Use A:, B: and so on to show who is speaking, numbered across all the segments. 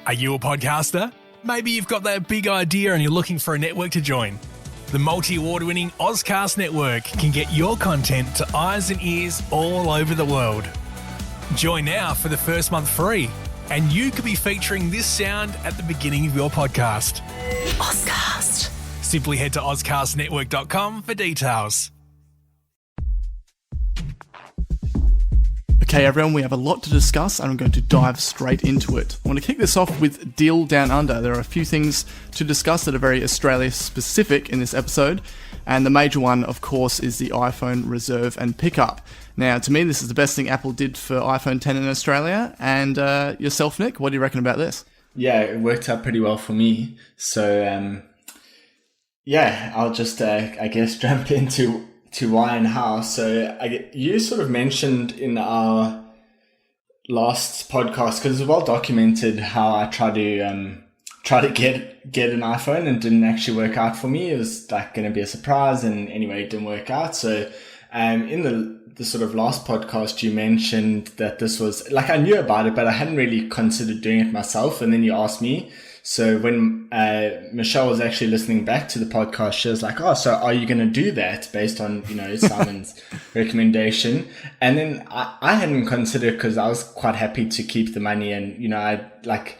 A: Are you a podcaster? Maybe you've got that big idea and you're looking for a network to join. The multi-award-winning Ozcast Network can get your content to eyes and ears all over the world. Join now for the first month free, and you could be featuring this sound at the beginning of your podcast.
B: Ozcast.
A: Simply head to ozcastnetwork.com for details.
C: Okay, everyone, we have a lot to discuss, and I'm going to dive straight into it. I want to kick this off with Deal Down Under. There are a few things to discuss that are very Australia-specific in this episode, and the major one, of course, is the iPhone reserve and pickup. Now, to me, this is the best thing Apple did for iPhone 10 in Australia, and yourself, Nick, what do you reckon about this?
D: Yeah, it worked out pretty well for me. So, I'll just, I guess, jump into why and how. So you sort of mentioned in our last podcast, because it's well documented, how I try to get an iPhone and didn't actually work out for me. It was like going to be a surprise, and anyway, it didn't work out. So in the sort of last podcast, you mentioned that this was like, I knew about it, but I hadn't really considered doing it myself. And then you asked me. So when Michelle was actually listening back to the podcast, she was like, "Oh, so are you going to do that based on, Simon's recommendation?" And then I hadn't considered, because I was quite happy to keep the money, and I'd like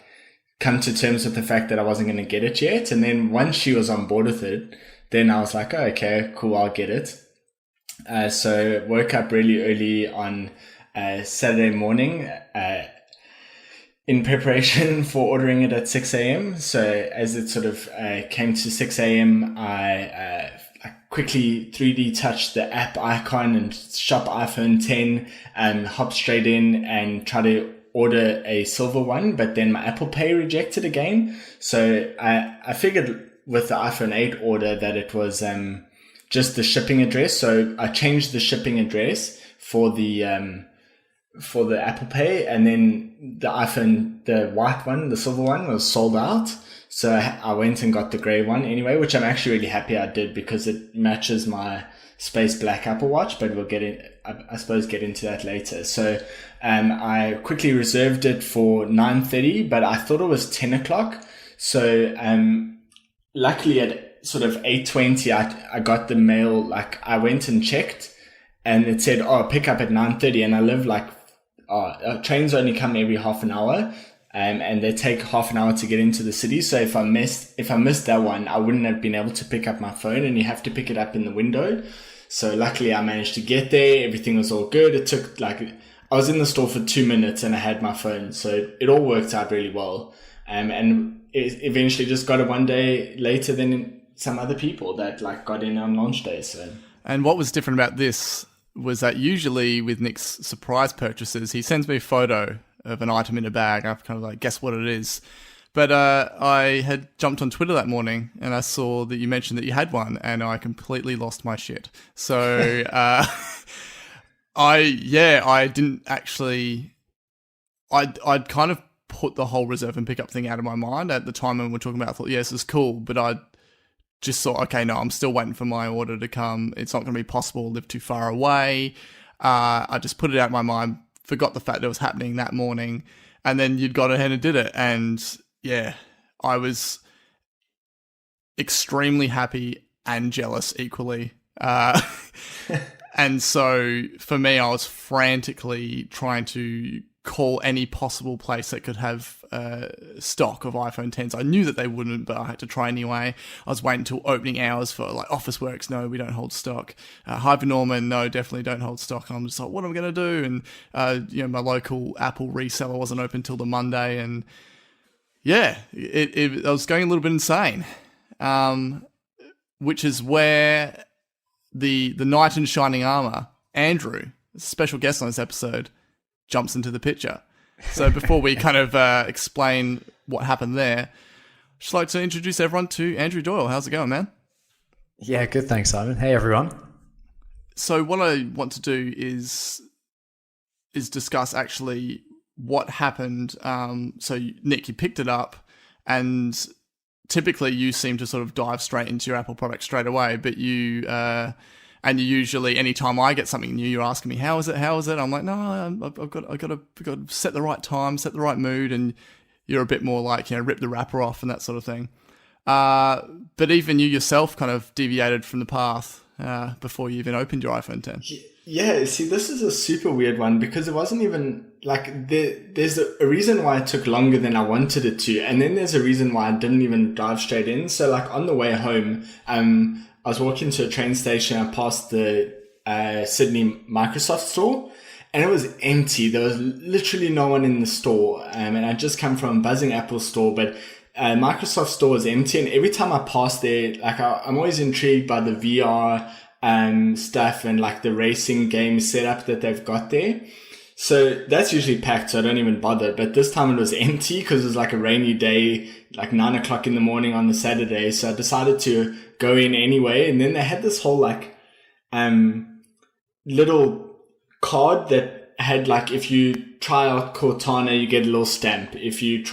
D: come to terms with the fact that I wasn't going to get it yet. And then once she was on board with it, then I was like, "Oh, okay, cool, I'll get it." So woke up really early on Saturday morning. In preparation for ordering it at 6 a.m. So as it sort of came to 6 a.m., I quickly 3D touched the app icon and shop iPhone 10 and hop straight in and try to order a silver one, but then my Apple Pay rejected again. So I figured with the iPhone 8 order that it was just the shipping address. So I changed the shipping address for the Apple Pay, and then the iPhone, the white one, the silver one, was sold out. So I went and got the grey one anyway, which I'm actually really happy I did, because it matches my space black Apple Watch, but we'll get into that later. So I quickly reserved it for 9:30, but I thought it was 10 o'clock. So luckily at sort of 8:20, I got the mail. Like, I went and checked, and it said, "Oh, pick up at 9:30," and I live like, trains only come every half an hour, and they take half an hour to get into the city. So if I missed that one, I wouldn't have been able to pick up my phone, and you have to pick it up in the window. So luckily I managed to get there. Everything was all good. It took I was in the store for 2 minutes and I had my phone. So it all worked out really well. And it eventually just got it one day later than some other people that got in on launch day. So.
C: And what was different about this was that usually with Nick's surprise purchases, he sends me a photo of an item in a bag. I've kind of guess what it is. But I had jumped on Twitter that morning and I saw that you mentioned that you had one, and I completely lost my shit. So I didn't actually, I'd kind of put the whole reserve and pickup thing out of my mind at the time when we were talking about it. I thought, yes, this is cool, but I just thought, okay, no, I'm still waiting for my order to come. It's not going to be possible. I live too far away. I just put it out of my mind, forgot the fact that it was happening that morning, and then you'd got ahead and did it. And yeah, I was extremely happy and jealous equally. And so for me, I was frantically trying to call any possible place that could have stock of iPhone 10s. I knew that they wouldn't, but I had to try anyway. I was waiting until opening hours for Officeworks. No, we don't hold stock. Hyper Norman, no, definitely don't hold stock. And I'm just like, what am I going to do? And my local Apple reseller wasn't open till the Monday, and yeah, I was going a little bit insane. Which is where the knight in shining armor, Andrew, special guest on this episode, jumps into the picture. So before we kind of explain what happened there, I'd just like to introduce everyone to Andrew Doyle. How's it going, man?
B: Yeah, good. Thanks, Simon. Hey, everyone.
C: So what I want to do is discuss actually what happened. So Nick, you picked it up, and typically you seem to sort of dive straight into your Apple product straight away, but you usually, anytime I get something new, you're asking me, how is it? I'm like, no, I've got to set the right time, set the right mood. And you're a bit more like, rip the wrapper off and that sort of thing. But even you yourself kind of deviated from the path before you even opened your iPhone 10.
D: Yeah, see, this is a super weird one because it wasn't even like there's a reason why it took longer than I wanted it to. And then there's a reason why I didn't even drive straight in. So like on the way home, I was walking to a train station. I passed the Sydney Microsoft store and it was empty. There was literally no one in the store. And I just come from a buzzing Apple store, but Microsoft store was empty. And every time I pass there, like I'm always intrigued by the VR stuff and like the racing game setup that they've got there. So that's usually packed, so I don't even bother. But this time it was empty because it was like a rainy day, like 9 o'clock in the morning on the Saturday. So I decided to go in anyway. And then they had this whole like little card that had like, if you try out Cortana, you get a little stamp. If you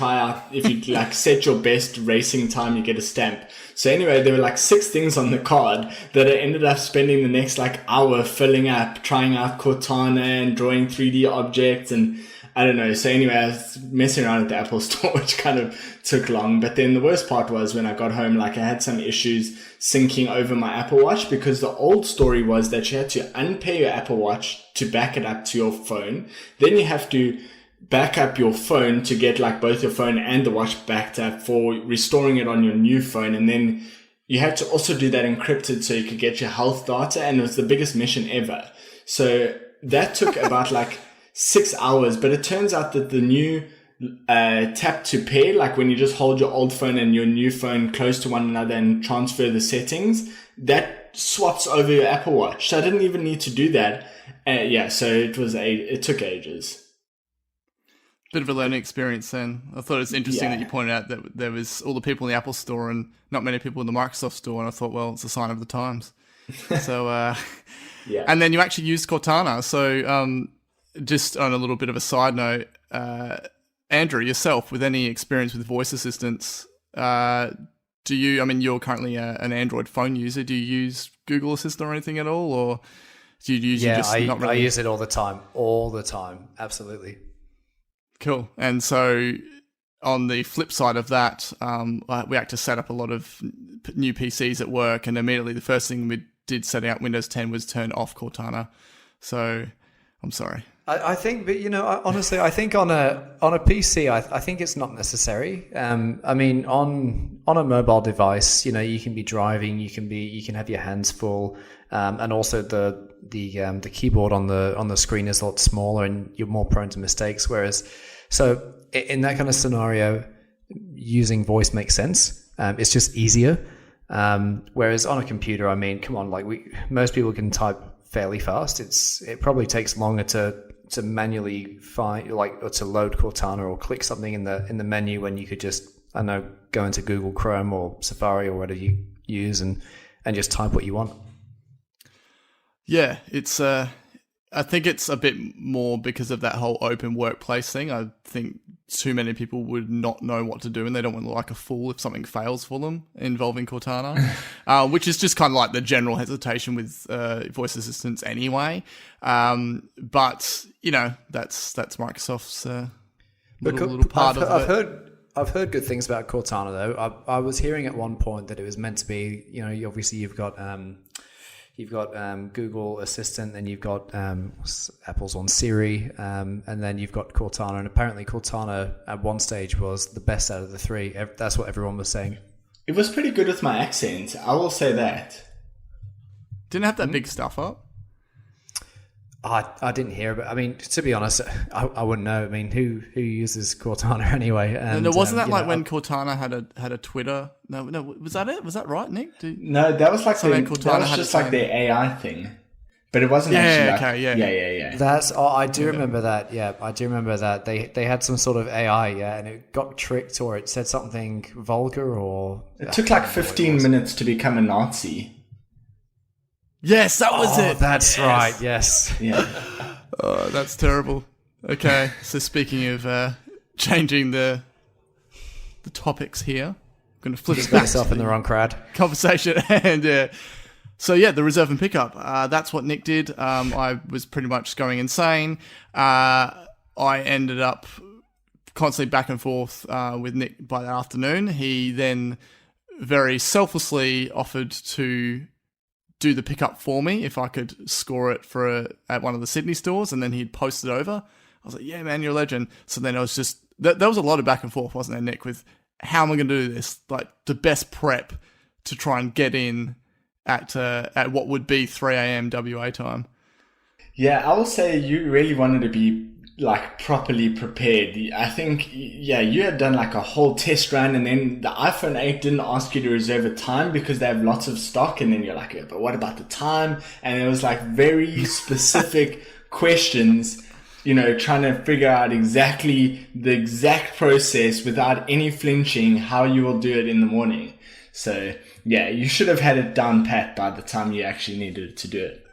D: like set your best racing time, you get a stamp. So anyway, there were like 6 things on the card that I ended up spending the next like hour filling up, trying out Cortana and drawing 3D objects and I don't know. So anyway, I was messing around at the Apple store, which kind of took long. But then the worst part was when I got home, like I had some issues syncing over my Apple Watch because the old story was that you had to unpair your Apple Watch to back it up to your phone. Then you have to back up your phone to get like both your phone and the watch backed up for restoring it on your new phone. And then you had to also do that encrypted so you could get your health data. And it was the biggest mission ever. So that took about like 6 hours, but it turns out that the new tap to pair, like when you just hold your old phone and your new phone close to one another and transfer the settings, that swaps over your Apple Watch. So I didn't even need to do that. So it took ages.
C: Bit of a learning experience then. I thought it was interesting that you pointed out that there was all the people in the Apple store and not many people in the Microsoft store, and I thought, well, it's a sign of the times. So,
D: yeah.
C: And then you actually used Cortana. So, just on a little bit of a side note, Andrew, yourself, with any experience with voice assistants, you're currently an Android phone user. Do you use Google Assistant or anything at all? Or do you use
B: I use it all the time. Absolutely.
C: Cool. And so on the flip side of that, we had to set up a lot of new PCs at work, and immediately the first thing we did setting up Windows 10 was turn off Cortana. So I'm sorry.
B: I think, but honestly, I think on a PC, I think it's not necessary. I mean, on a mobile device, you can be driving, you can have your hands full, and also the keyboard on the screen is a lot smaller, and you're more prone to mistakes. Whereas, so in that kind of scenario, using voice makes sense. It's just easier. Whereas on a computer, I mean, come on, like most people can type fairly fast. It probably takes longer to manually find, or to load Cortana or click something in the menu when you could just, I don't know, go into Google Chrome or Safari or whatever you use and just type what you want.
C: Yeah, it's I think it's a bit more because of that whole open workplace thing. I think too many people would not know what to do, and they don't want to look like a fool if something fails for them involving Cortana, which is just kind of like the general hesitation with voice assistants anyway. But that's Microsoft's little part of it.
B: I've heard good things about Cortana though. I was hearing at one point that it was meant to be, obviously you've got Google Assistant, then you've got Apple's on Siri, and then you've got Cortana. And apparently Cortana at one stage was the best out of the three. That's what everyone was saying.
D: It was pretty good with my accent. I will say that.
C: Didn't have that big stuff up.
B: I didn't hear, but I mean, to be honest, I wouldn't know. I mean, who uses Cortana anyway? And
C: wasn't that when Cortana had a Twitter? No, was that it? Was that right, Nick?
D: No, that was like that was just like their AI thing, but it wasn't actually. Yeah.
B: That's. Oh, I do remember that. Yeah, I do remember that. They had some sort of AI, and it got tricked, or it said something vulgar, or
D: it took like 15 minutes to become a Nazi.
C: Yes, that was it.
B: That's right. Yes.
D: Yeah.
C: Oh, that's terrible. Okay, so speaking of changing the topics here, I'm going to flip it back.
B: Yourself in the wrong crowd.
C: Conversation and so yeah, the reserve and pickup. That's what Nick did. I was pretty much going insane. I ended up constantly back and forth with Nick by that afternoon. He then very selflessly offered to do the pickup for me if I could score it at one of the Sydney stores, and then he'd post it over. I was like, yeah, man, you're a legend. So then I was just, there was a lot of back and forth, wasn't there, Nick, with how am I going to do this? Like the best prep to try and get in at what would be 3 a.m. WA time.
D: Yeah, I will say you really wanted to be like properly prepared. I think, yeah, you had done like a whole test run, and then the iPhone 8 didn't ask you to reserve a time because they have lots of stock, and then you're like, yeah, but what about the time? And it was like very specific questions, you know, trying to figure out exactly the exact process without any flinching, how you will do it in the morning. So yeah, you should have had it down pat by the time you actually needed to do it.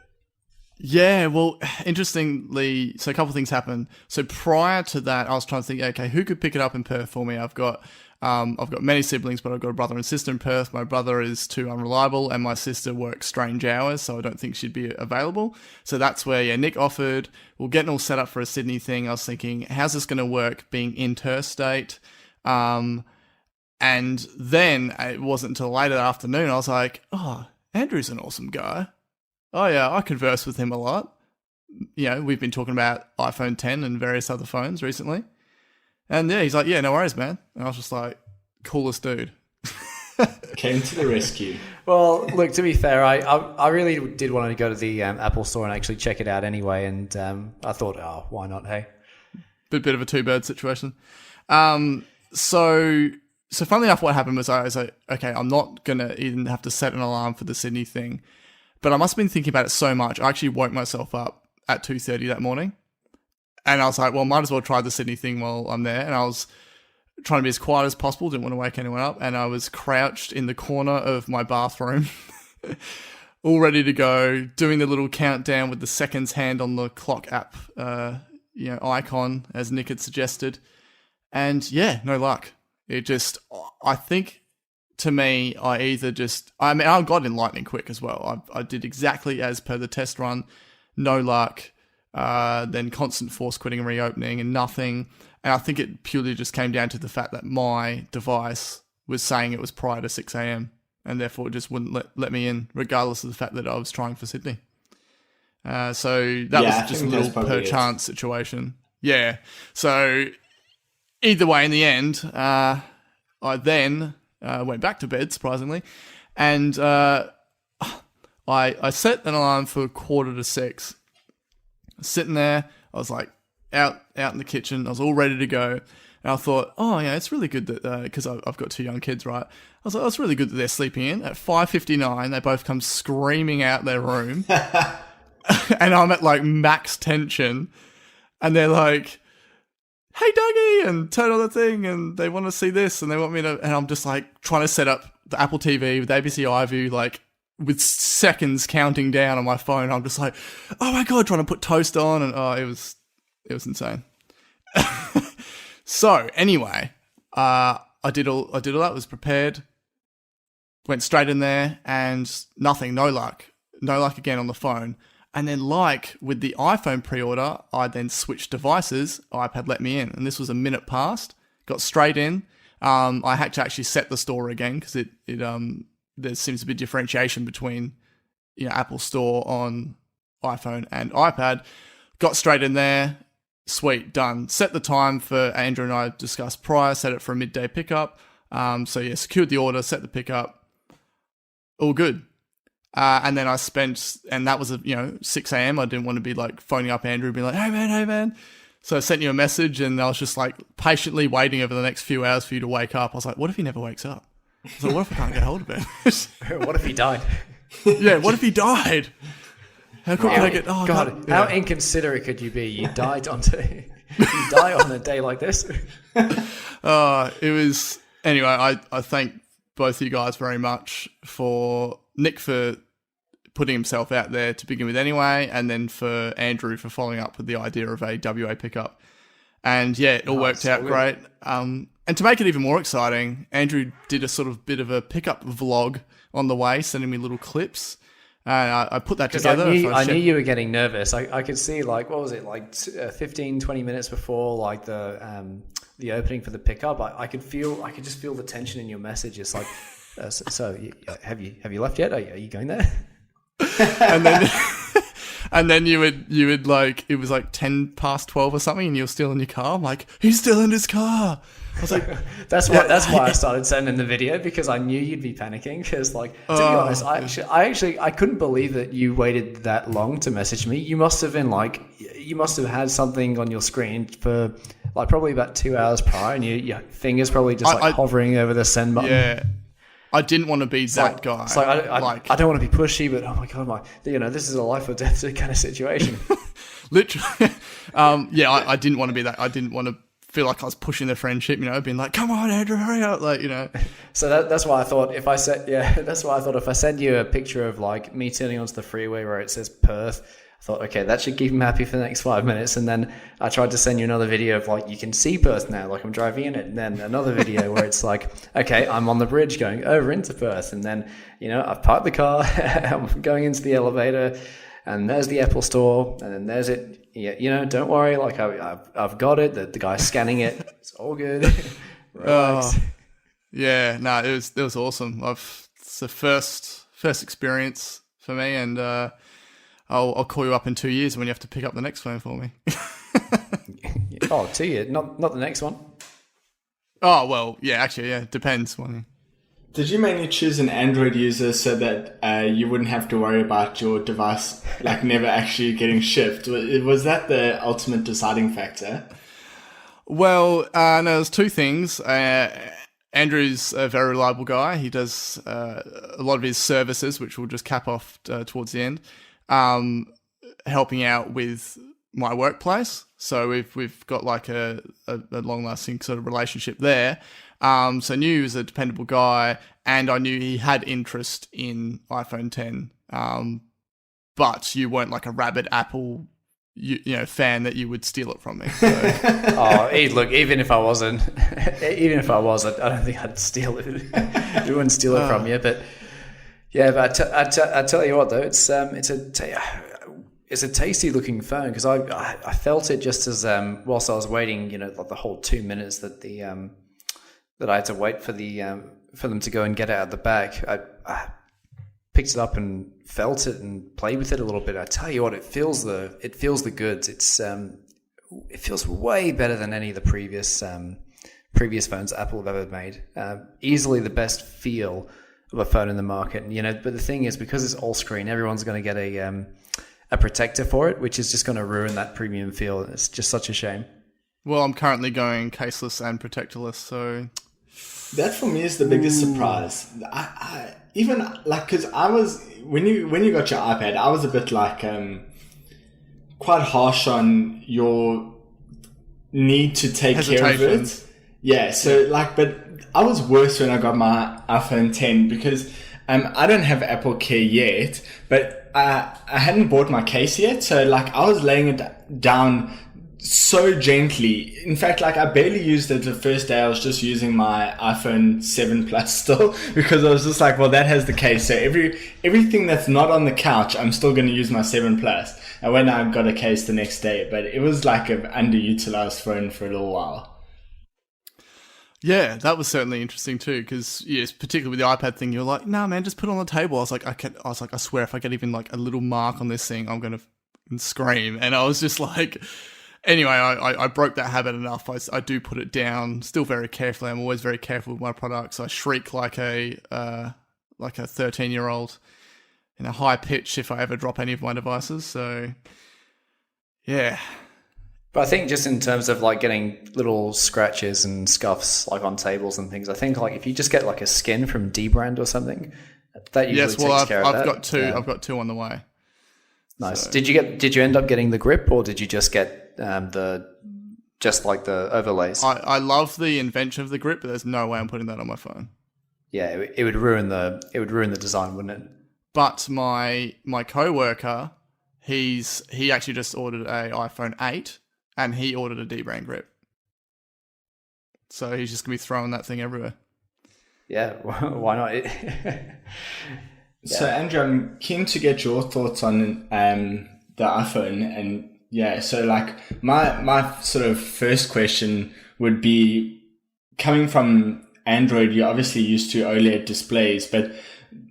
C: Yeah, well, interestingly, so a couple of things happened. So prior to that, I was trying to think, okay, who could pick it up in Perth for me? I've got many siblings, but I've got a brother and sister in Perth. My brother is too unreliable, and my sister works strange hours, so I don't think she'd be available. So that's where, yeah, Nick offered. We're getting all set up for a Sydney thing. I was thinking, how's this going to work being interstate? And then it wasn't until later that afternoon, I was like, oh, Andrew's an awesome guy. Oh yeah, I converse with him a lot. You know, we've been talking about iPhone 10 and various other phones recently. And yeah, he's like, yeah, no worries, man. And I was just like, coolest dude.
D: Came to the rescue.
B: Well, look, to be fair, I really did want to go to the Apple store and actually check it out anyway. And I thought, oh, why not, hey?
C: Bit of a two-bird situation. So funnily enough, what happened was I was like, okay, I'm not going to even have to set an alarm for the Sydney thing. But I must have been thinking about it so much, I actually woke myself up at 2:30 that morning. And I was like, well, might as well try the Sydney thing while I'm there. And I was trying to be as quiet as possible, didn't want to wake anyone up. And I was crouched in the corner of my bathroom, all ready to go, doing the little countdown with the seconds hand on the clock app, icon, as Nick had suggested. And yeah, no luck. It just, I think... To me, I got in lightning quick as well. I did exactly as per the test run, no luck, then constant force quitting and reopening and nothing. And I think it purely just came down to the fact that my device was saying it was prior to 6 a.m. and therefore it just wouldn't let me in, regardless of the fact that I was trying for Sydney. So that was just a little per chance situation. Yeah. So either way, in the end, I then... went back to bed, surprisingly, and I set an alarm for 5:45. Sitting there, I was like out in the kitchen. I was all ready to go, and I thought, oh yeah, it's really good that because I've got two young kids, right? I was like, oh, it's really good that they're sleeping in. At 5:59, they both come screaming out their room, and I'm at like max tension, and they're like, hey, Dougie, and turn on the thing, and they want to see this, and they want me to, and I'm just like trying to set up the Apple TV with ABC iView, like with seconds counting down on my phone. I'm just like, oh my God, trying to put toast on, and it was insane. So anyway, I did all that, was prepared, went straight in there, and nothing, no luck again on the phone. And then like with the iPhone pre-order, I then switched devices. iPad let me in, and this was a minute past. Got straight in. I had to actually set the store again because it there seems to be differentiation between Apple Store on iPhone and iPad. Got straight in there. Sweet, done. Set the time for Andrew and I discussed prior. Set it for a midday pickup. So yeah, secured the order, set the pickup. All good. And then I spent, and that was 6 a.m. I didn't want to be like phoning up Andrew, being like, hey man. So I sent you a message, and I was just like patiently waiting over the next few hours for you to wake up. I was like, what if he never wakes up? I was like, what if I can't get hold of him?
B: What if he died?
C: Yeah, what if he died? How quick can I get? Oh
B: God, how inconsiderate could you be? You died on you die on a day like this.
C: It was anyway. I thank both you guys very much, for Nick for putting himself out there to begin with anyway, and then for Andrew for following up with the idea of a WA pickup. And yeah, it all worked out great. And to make it even more exciting, Andrew did a sort of bit of a pickup vlog on the way, sending me little clips. And I put that together.
B: I knew you were getting nervous. I could see, like, what was it, like 15, 20 minutes before, like the the opening for the pickup, I could just feel the tension in your message. It's like, have you left yet? Are you going there?
C: And then and then you would like, it was like 10 past 12 or something, and you're still in your car. I'm like, he's still in his car. I was like,
B: that's why I started sending the video, because I knew you'd be panicking. Because like, to be honest, I couldn't believe that you waited that long to message me. You must have had something on your screen for like probably about 2 hours prior, and your fingers probably just hovering over the send button.
C: Yeah. I didn't want to be that guy.
B: It's like, I don't want to be pushy, but oh my God, this is a life or death kind of situation.
C: Literally. I didn't want to be that. I didn't want to feel like I was pushing the friendship, being like, come on, Andrew, hurry up.
B: So that's why I thought if I send you a picture of like me turning onto the freeway where it says Perth, I thought, okay, that should keep him happy for the next 5 minutes. And then I tried to send you another video of like, you can see Perth now, like I'm driving in it. And then another video where it's like, okay, I'm on the bridge going over into Perth. And then, I've parked the car, I'm going into the elevator, and there's the Apple store, and then there's it. Yeah, don't worry, like I've got it. The guy's scanning it. It's all good. Relax.
C: Yeah, no, it was awesome. It's the first experience for me, and I'll call you up in 2 years when you have to pick up the next phone for me.
B: 2 years, not the next one.
C: Oh well, yeah, actually, yeah, depends.
D: Did you mainly choose an Android user so that you wouldn't have to worry about your device like never actually getting shipped? Was that the ultimate deciding factor?
C: Well, no, there's two things. Andrew's a very reliable guy. He does a lot of his services, which we'll just cap off towards the end, helping out with my workplace. So we've got like a long-lasting sort of relationship there. So I knew he was a dependable guy, and I knew he had interest in iPhone 10. But you weren't like a rabid Apple fan that you would steal it from me. So.
B: Look, even if I was, I don't think I'd steal it. We wouldn't steal it from you, but yeah. But I tell you what, though, it's a tasty looking phone, because I felt it just as whilst I was waiting, like the whole 2 minutes that that I had to wait for them to go and get it out of the bag. I picked it up and felt it and played with it a little bit. I tell you what, it feels the goods. It feels way better than any of the previous phones Apple have ever made. Easily the best feel of a phone in the market. But the thing is, because it's all screen, everyone's going to get a protector for it, which is just going to ruin that premium feel. It's just such a shame.
C: Well, I'm currently going caseless and protectorless, so
D: that for me is the biggest surprise. I even like, because I was when you got your iPad, I was a bit like quite harsh on your need to take care of it. Yeah, so but I was worse when I got my iPhone 10 because I don't have Apple Care yet, but I hadn't bought my case yet, so I was laying it down so gently. In fact, I barely used it the first day. I was just using my iPhone 7 Plus still, because I was just like, well, that has the case, so everything that's not on the couch, I'm still going to use my 7 Plus. And when I got a case the next day, but it was like an underutilized phone for a little while.
C: Yeah, that was certainly interesting too, because yes, particularly with the iPad thing, you're like, nah, man, just put it on the table. I was like, I swear, if I get even a little mark on this thing, I'm gonna scream. And I was just like, anyway, I broke that habit enough. I do put it down, still very carefully. I'm always very careful with my products. I shriek like a 13-year-old in a high pitch if I ever drop any of my devices. So, yeah.
B: But I think just in terms of getting little scratches and scuffs on tables and things, I think if you just get a skin from D-brand or something, that usually takes care of that.
C: I've got two on the way.
B: Nice. So. Did you end up getting the grip, or did you just get the overlays?
C: I love the invention of the grip, but there's no way I'm putting that on my phone.
B: Yeah, it would ruin the design, wouldn't it?
C: But my coworker, he actually just ordered a iPhone 8. And he ordered a D-brand grip. So he's just going to be throwing that thing everywhere.
B: Yeah, why not? Yeah.
D: So, Andrew, I'm keen to get your thoughts on the iPhone and, Yeah, so like my sort of first question would be, coming from Android, you're obviously used to OLED displays, but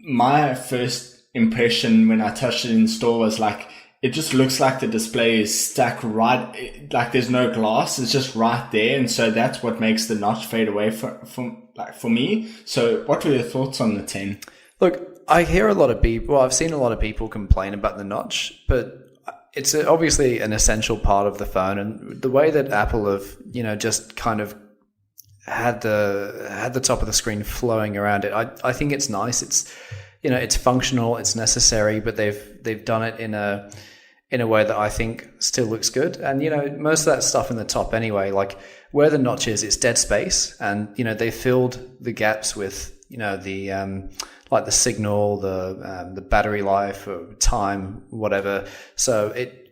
D: my first impression when I touched it in store was like, it just looks like the display is stuck right, like there's no glass, it's just right there. And so that's what makes the notch fade away for me. So what were your thoughts on the 10?
B: Look, I hear a lot of people, I've seen a lot of people complain about the notch, but it's obviously an essential part of the phone. And the way that Apple have, just kind of had the top of the screen flowing around it, I think it's nice. It's, it's functional, it's necessary, but they've done it in a way that I think still looks good. And, most of that stuff in the top anyway, like where the notch is, it's dead space. And, they filled the gaps with, the like the signal, the battery life, or time, whatever. So it,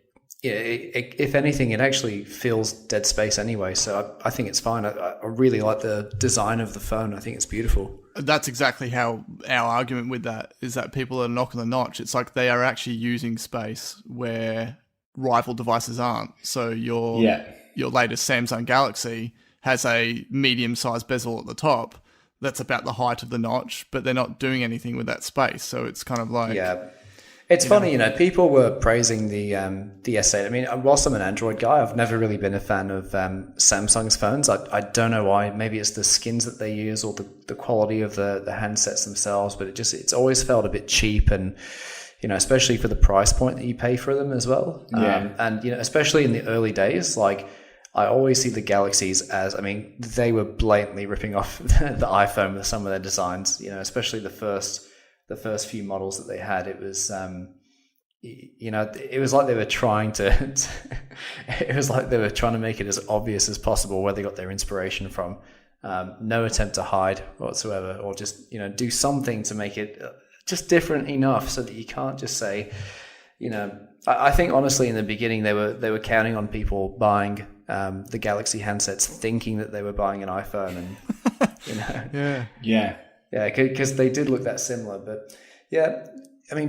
B: if anything, it actually feels dead space anyway. So I think it's fine. I really like the design of the phone. I think it's beautiful.
C: That's exactly how our argument with that is, that people are knocking the notch. It's like they are actually using space where rival devices aren't. So your latest Samsung Galaxy has a medium-sized bezel at the top that's about the height of the notch, but they're not doing anything with that space. So it's kind of like...
B: Yeah. It's funny, people were praising the S8. I mean, whilst I'm an Android guy, I've never really been a fan of Samsung's phones. I don't know why. Maybe it's the skins that they use or the quality of the handsets themselves, but it's always felt a bit cheap, and especially for the price point that you pay for them as well.
D: Yeah.
B: And especially in the early days, like I always see the Galaxies as, they were blatantly ripping off the iPhone with some of their designs. Especially the first few models that they had. It was it was like they were trying to it was like they were trying to make it as obvious as possible where they got their inspiration from. No attempt to hide whatsoever, or just do something to make it just different enough so that you can't just say, I think honestly in the beginning they were counting on people buying the Galaxy handsets thinking that they were buying an iPhone, and Yeah, because they did look that similar. But yeah,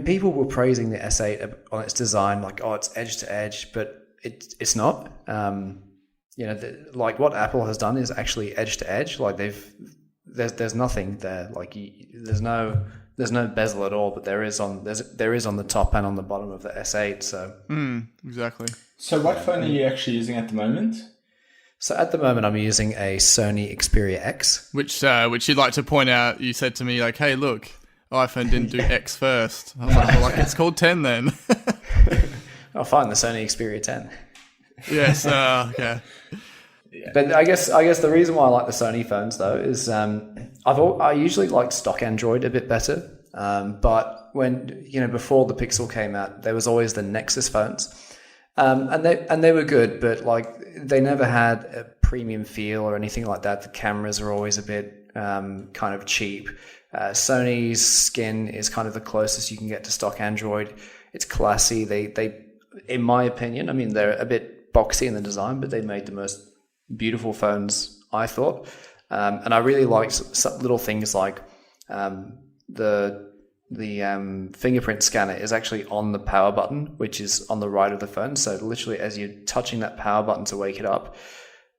B: people were praising the S8 on its design, like, oh, it's edge to edge, but it's not. Like what Apple has done is actually edge to edge. Like there's nothing there. Like there's no bezel at all, but there is on the top and on the bottom of the S8. So
C: exactly.
D: So what phone are you actually using at the moment?
B: So at the moment, I'm using a Sony Xperia X.
C: Which you'd like to point out, you said to me, like, hey, look, iPhone didn't do X first. I was like, well, it's called 10 then.
B: I'll find the Sony Xperia 10.
C: Yes, yeah.
B: But I guess the reason why I like the Sony phones, though, is I usually like stock Android a bit better. But when, before the Pixel came out, there was always the Nexus phones. And they were good, but like they never had a premium feel or anything like that. The cameras are always a bit kind of cheap. Sony's skin is kind of the closest you can get to stock Android. It's classy. They in my opinion, they're a bit boxy in the design, but they made the most beautiful phones, I thought. And I really liked some little things like the fingerprint scanner is actually on the power button, which is on the right of the phone. So literally as you're touching that power button to wake it up,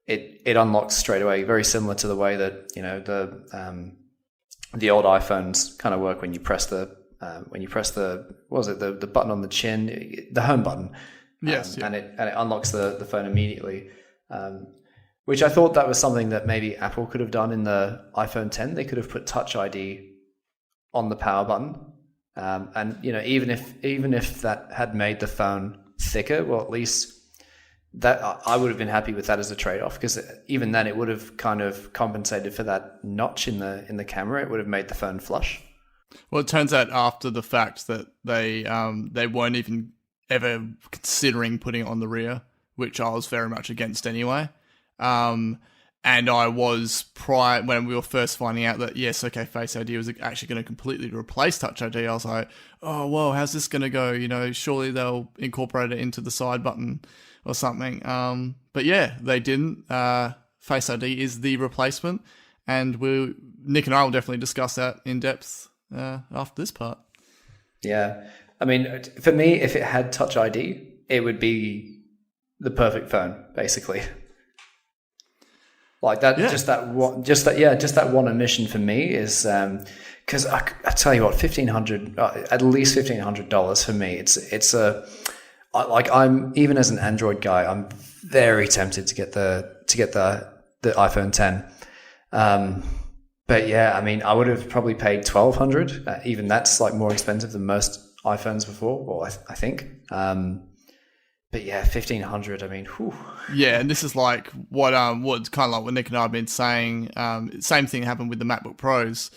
B: it unlocks straight away, very similar to the way that the old iPhones kind of work when you press the the button on the chin, the home button.
C: Yes.
B: And it unlocks the phone immediately. Which I thought that was something that maybe Apple could have done in the iPhone 10. They could have put Touch ID on the power button, and even if that had made the phone thicker, well, at least that I would have been happy with that as a trade-off, because even then it would have kind of compensated for that notch in the camera. It would have made the phone flush.
C: Well, it turns out after the fact that they weren't even ever considering putting it on the rear, which I was very much against anyway. And I was when we were first finding out that, yes, okay, Face ID was actually going to completely replace Touch ID, I was like, oh, whoa, how's this going to go? Surely they'll incorporate it into the side button or something. But yeah, they didn't. Face ID is the replacement. And Nick and I will definitely discuss that in depth after this part.
B: Yeah. For me, if it had Touch ID, it would be the perfect phone, basically. Like that,
C: Yeah.
B: just that one omission for me is because I tell you what, $1,500, at least $1,500 for me. I'm even as an Android guy, I'm very tempted to get the iPhone 10. But yeah, I mean, I would have probably paid $1,200. Even that's like more expensive than most iPhones before, or I think. But yeah, $1,500. I mean, whew.
C: Yeah, and this is like what's kind of like what Nick and I have been saying. Same thing happened with the MacBook Pros,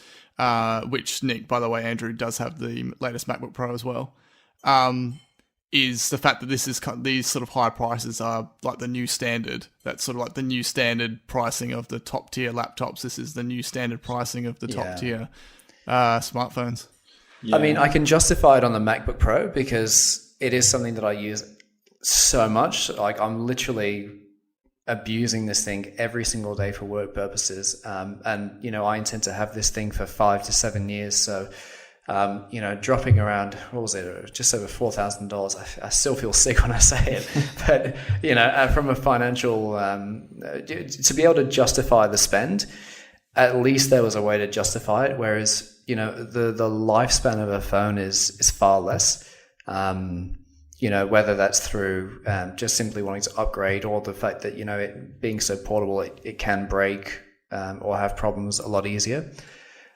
C: which Nick, by the way, Andrew does have the latest MacBook Pro as well. Is the fact that these sort of high prices are like the new standard. That's sort of like the new standard pricing of the top tier laptops. This is the new standard pricing of the top tier smartphones.
B: Yeah. I mean, I can justify it on the MacBook Pro because it is something that I use so much. Like I'm literally abusing this thing every single day for work purposes. And, I intend to have this thing for 5 to 7 years. So, dropping around, what was it? Just over $4,000. I still feel sick when I say it, but, from a financial, to be able to justify the spend, at least there was a way to justify it. Whereas, the lifespan of a phone is far less. Whether that's through just simply wanting to upgrade or the fact that, it being so portable, it can break or have problems a lot easier.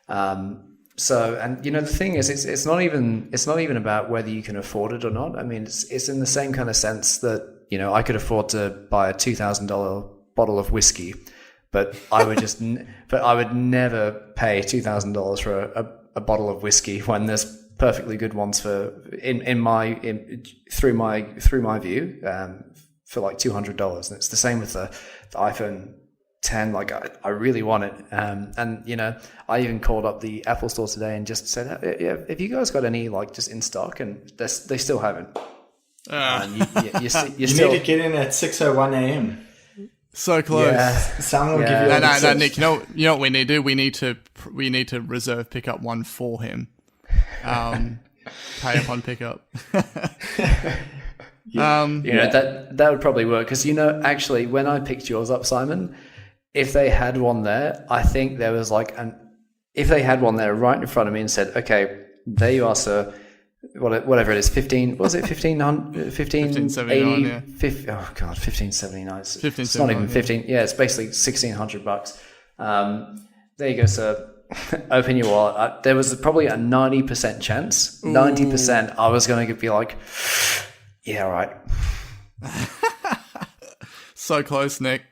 B: The thing is, it's not even about whether you can afford it or not. I mean, it's in the same kind of sense that, I could afford to buy a $2,000 bottle of whiskey, but I would never pay $2,000 for a bottle of whiskey when there's perfectly good ones through my view, for like $200. And it's the same with the iPhone 10. Like I really want it. I even called up the Apple store today and just said, have you guys got any like just in stock? And they still haven't.
D: You still need to get in at 6:01 a.m.
C: So close.
B: Yeah.
D: Someone will give you
C: No, Nick. You know what we need to do? We need to reserve pickup one for him. Pay upon pickup.
B: That would probably work because actually when I picked yours up, Simon, if they had one there, I think there was if they had one there right in front of me and said, okay, there you are, sir, whatever it is, 15, was it 1579,
C: yeah.
B: 50, oh god, 1579. It's not even 15. Yeah, it's basically $1,600. There you go, sir. Open your wallet. There was probably a 90% chance, 90% I was going to be like, yeah, all right.
C: So close, Nick.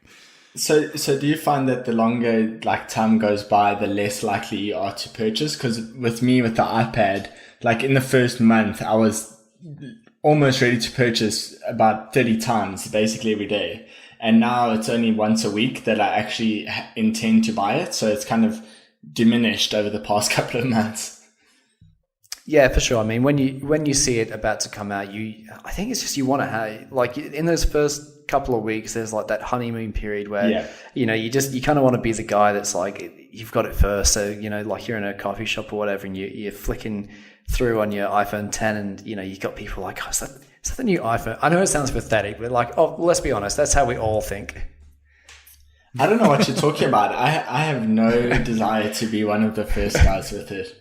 D: So do you find that the longer time goes by, the less likely you are to purchase? Because with me, with the iPad, in the first month, I was almost ready to purchase about 30 times, basically every day. And now it's only once a week that I actually intend to buy it. So it's kind of diminished over the past couple of months.
B: Yeah, for sure. I mean, when you see it about to come out, I think it's just you want to have in those first couple of weeks, there's that honeymoon period where you kind of want to be the guy that's you've got it first. So you're in a coffee shop or whatever, and you're flicking through on your iPhone 10, and you've got people like, oh, is that the new iPhone? I know it sounds pathetic, but let's be honest, that's how we all think.
D: I don't know what you're talking about. I have no desire to be one of the first guys with it.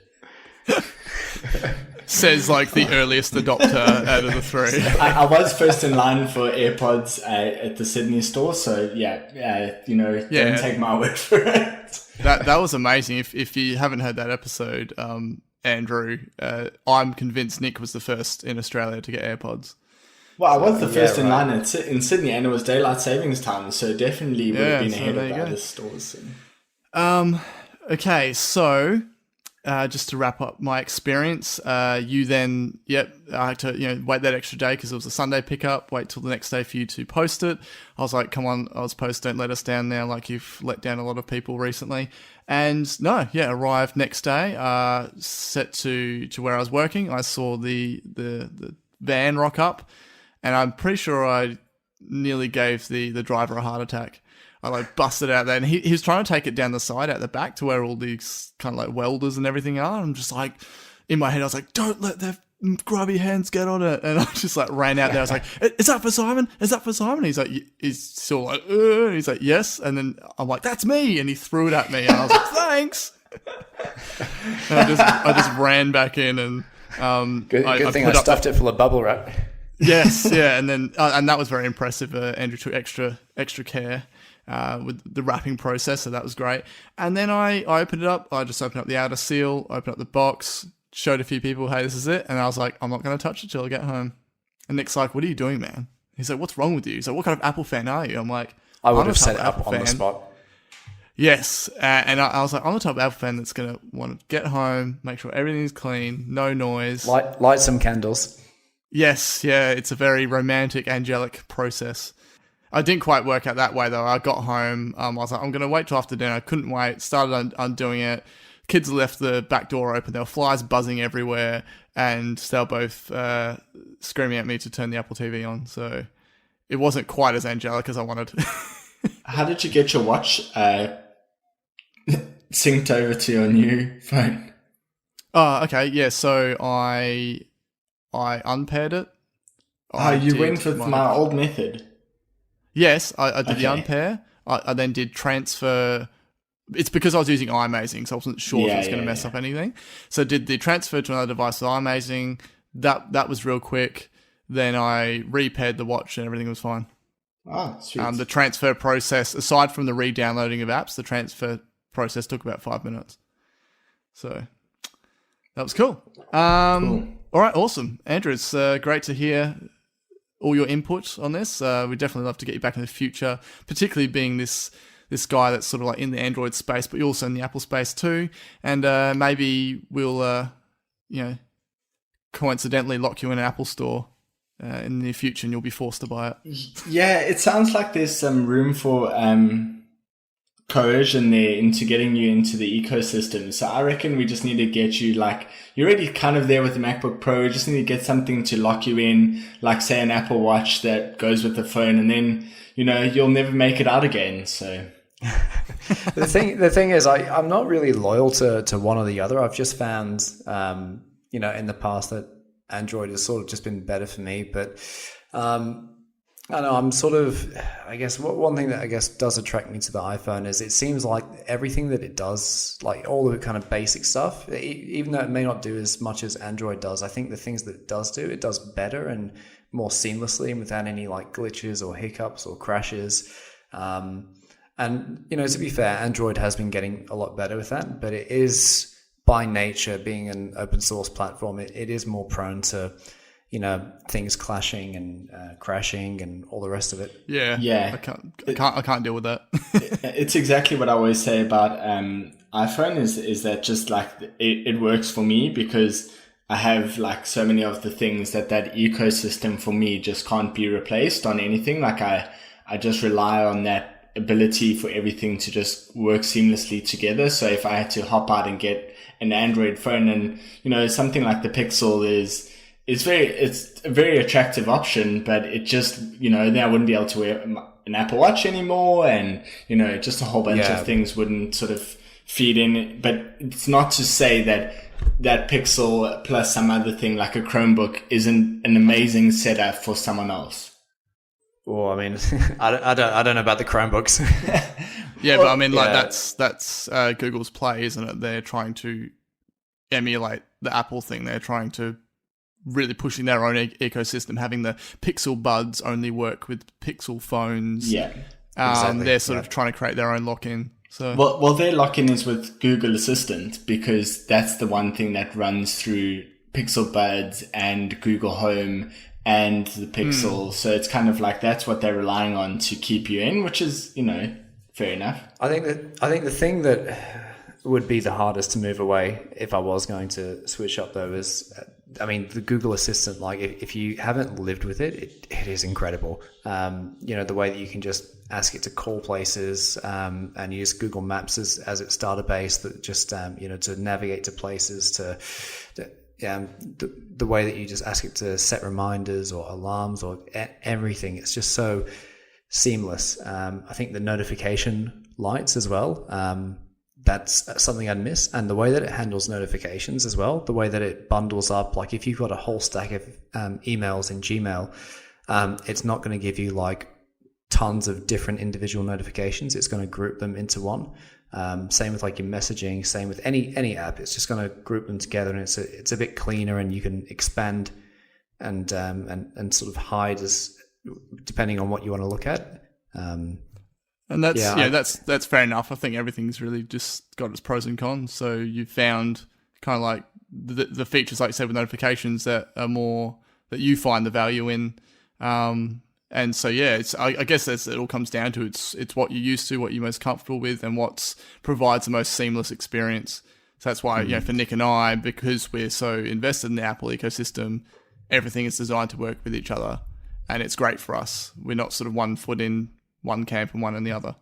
C: Says the earliest adopter out of the three.
D: I was first in line for AirPods at the Sydney store, so don't take my word for it.
C: That was amazing. If you haven't heard that episode, Andrew, I'm convinced Nick was the first in Australia to get AirPods.
D: Well, I was the first in line in Sydney, and it was daylight savings time, so definitely would have been ahead of the other stores.
C: Okay, so just to wrap up my experience, you then, I had to wait that extra day because it was a Sunday pickup, wait till the next day for you to post it. I was like, come on, Ozpost, don't let us down now, you've let down a lot of people recently. And arrived next day, set to where I was working. I saw the van rock up, and I'm pretty sure I nearly gave the driver a heart attack. I busted out there, and he was trying to take it down the side out the back to where all these kind of welders and everything are. I'm just in my head, I was like, don't let grab your hands, get on it. And I just like ran out there. I was like, is that for Simon? Is that for Simon? He's like, he's still like, he's like, yes. And then I'm like, that's me. And he threw it at me. And I was like, thanks. And I just ran back in and
B: good thing I stuffed it full of bubble wrap.
C: Yes, yeah. And then and that was very impressive. Andrew took extra care with the wrapping process, so that was great. And then I opened it up. I just opened up the outer seal, opened up the box, showed a few people, hey, this is it. And I was like, I'm not going to touch it till I get home. And Nick's like, what are you doing, man? He's like, what's wrong with you? He's like, what kind of Apple fan are you? I'm like,
B: I would have set it up on the spot.
C: Yes. And I was like, I'm the type of Apple fan that's going to want to get home, make sure everything's clean, no noise.
B: Light some candles.
C: Yes, yeah. It's a very romantic, angelic process. I didn't quite work out that way, though. I got home. I was like, I'm going to wait till after dinner. I couldn't wait. Started undoing it. Kids left the back door open. There were flies buzzing everywhere. And they were both screaming at me to turn the Apple TV on. So it wasn't quite as angelic as I wanted.
D: How did you get your watch synced over to your new phone?
C: Oh, okay. Yeah, so I unpaired it.
D: You went with my old method.
C: Yes, I did the unpair. I then did transfer. It's because I was using iMazing, so I wasn't sure if it was going to mess up anything. So I did the transfer to another device with iMazing. That was real quick. Then I repaired the watch and everything was fine.
D: Oh, sweet.
C: The transfer process, aside from the re-downloading of apps, the transfer process took about 5 minutes. So that was cool.
D: Cool.
C: All right, awesome. Andrew, it's great to hear all your input on this. We'd definitely love to get you back in the future, particularly being this guy that's sort of like in the Android space, but you're also in the Apple space too. And maybe we'll, coincidentally lock you in an Apple store in the near future and you'll be forced to buy it.
D: Yeah, it sounds like there's some room for coercion there into getting you into the ecosystem. So I reckon we just need to get you, like, you're already kind of there with the MacBook Pro. We just need to get something to lock you in, like say an Apple Watch that goes with the phone, and then, you'll never make it out again. So
B: the thing is, I'm not really loyal to one or the other. I've just found, in the past that Android has sort of just been better for me, but I don't know, I'm sort of, I guess, one thing that I guess does attract me to the iPhone is it seems like everything that it does, like all the kind of basic stuff, even though it may not do as much as Android does, I think the things that it does better and more seamlessly and without any like glitches or hiccups or crashes. And, to be fair, Android has been getting a lot better with that, but it is by nature, being an open source platform, it is more prone to, things clashing and crashing and all the rest of it.
C: Yeah. I can't deal with that.
D: It's exactly what I always say about iPhone is that just like it works for me because I have like so many of the things that ecosystem for me just can't be replaced on anything. Like I just rely on that ability for everything to just work seamlessly together. So if I had to hop out and get an Android phone and, something like the Pixel it's a very attractive option, but it just, then I wouldn't be able to wear an Apple Watch anymore. And, just a whole bunch of things wouldn't sort of feed in. But it's not to say that Pixel plus some other thing like a Chromebook isn't an amazing setup for someone else.
B: Well, I mean, I don't know about the Chromebooks.
C: Yeah, but I mean, like that's Google's play, isn't it? They're trying to emulate the Apple thing. They're trying to really pushing their own ecosystem, having the Pixel Buds only work with Pixel phones.
D: Yeah,
B: exactly.
C: They're sort of trying to create their own lock-in. So
D: well, their lock-in is with Google Assistant because that's the one thing that runs through Pixel Buds and Google Home and the Pixel. So it's kind of like that's what they're relying on to keep you in, which is, fair enough.
B: I think the thing that would be the hardest to move away if I was going to switch up though is, the Google Assistant, like if you haven't lived with it is incredible. The way that you can just ask it to call places and use Google Maps as its database that just, to navigate to places, the way that you just ask it to set reminders or alarms or everything. It's just so seamless. I think the notification lights as well, that's something I'd miss. And the way that it handles notifications as well, the way that it bundles up, like if you've got a whole stack of emails in Gmail, it's not going to give you like tons of different individual notifications. It's going to group them into one. Same with like your messaging, same with any app. It's just going to group them together, and it's a bit cleaner, and you can expand and sort of hide as depending on what you want to look at.
C: And that's fair enough. I think everything's really just got its pros and cons. So you found kind of like the features, like you said, with notifications that are more that you find the value in. And so, yeah, I guess it all comes down to it's what you're used to, what you're most comfortable with, and what provides the most seamless experience. So that's why, for Nick and I, because we're so invested in the Apple ecosystem, everything is designed to work with each other, and it's great for us. We're not sort of one foot in one camp and one in the other.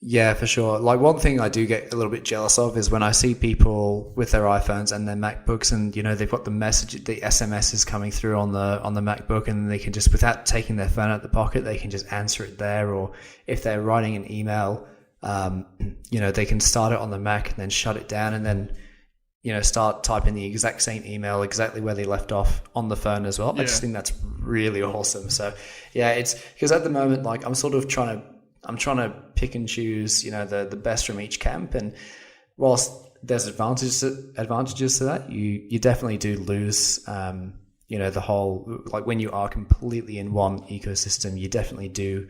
B: Yeah, for sure. Like one thing I do get a little bit jealous of is when I see people with their iPhones and their MacBooks, and they've got the SMSs coming through on the MacBook, and they can just, without taking their phone out the pocket, they can just answer it there. Or if they're writing an email, they can start it on the Mac and then shut it down, and then start typing the exact same email exactly where they left off on the phone as well. Yeah. I just think that's really awesome. So yeah, it's because at the moment, like I'm trying to pick and choose, the best from each camp. And whilst there's advantages to that, you definitely do lose, the whole, like when you are completely in one ecosystem, you definitely do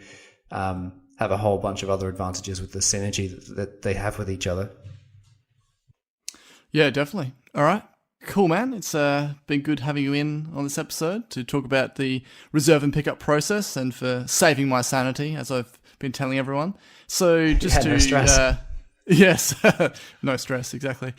B: have a whole bunch of other advantages with the synergy that they have with each other.
C: Yeah, definitely. All right. Cool, man. It's been good having you in on this episode to talk about the reserve and pickup process, and for saving my sanity, as I've been telling everyone. So just
B: no stress.
C: Yes, no stress, exactly.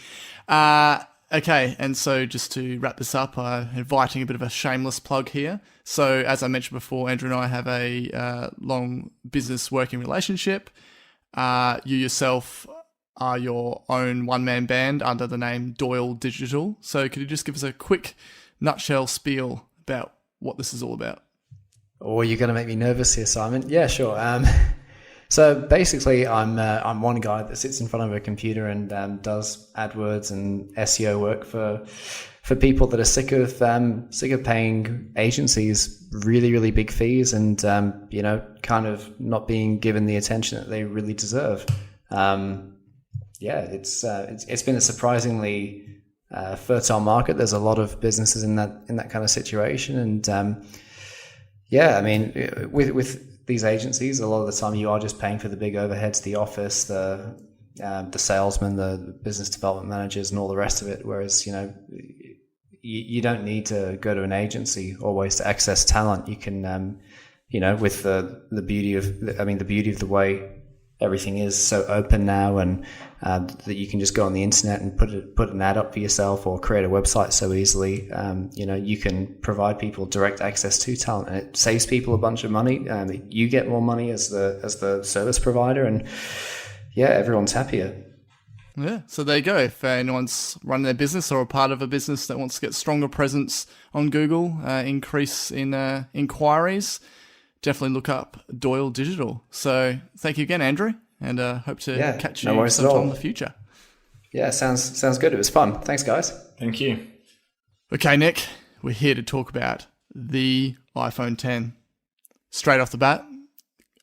C: Okay, and so just to wrap this up, inviting a bit of a shameless plug here. So as I mentioned before, Andrew and I have a long business working relationship. You yourself are your own one-man band under the name Doyle Digital. So could you just give us a quick nutshell spiel about what this is all about?
B: Oh, you're going to make me nervous here, Simon. Yeah, sure. So basically, I'm one guy that sits in front of a computer and does AdWords and SEO work for people that are sick of paying agencies really, really big fees and kind of not being given the attention that they really deserve. It's been a surprisingly fertile market. There's a lot of businesses in that kind of situation, and with these agencies, a lot of the time you are just paying for the big overheads, the office, the salesmen, the business development managers, and all the rest of it. Whereas you don't need to go to an agency always to access talent. You can with the beauty of the way everything is so open now, and that you can just go on the internet and put an ad up for yourself or create a website so easily. You can provide people direct access to talent, and it saves people a bunch of money. You get more money as the service provider, and everyone's happier.
C: Yeah, so there you go. If anyone's running their business or a part of a business that wants to get stronger presence on Google, increase in inquiries, definitely look up Doyle Digital. So thank you again, Andrew, and hope to catch you sometime in the future.
B: Yeah, sounds good. It was fun. Thanks, guys.
D: Thank you.
C: Okay, Nick, we're here to talk about the iPhone 10. Straight off the bat,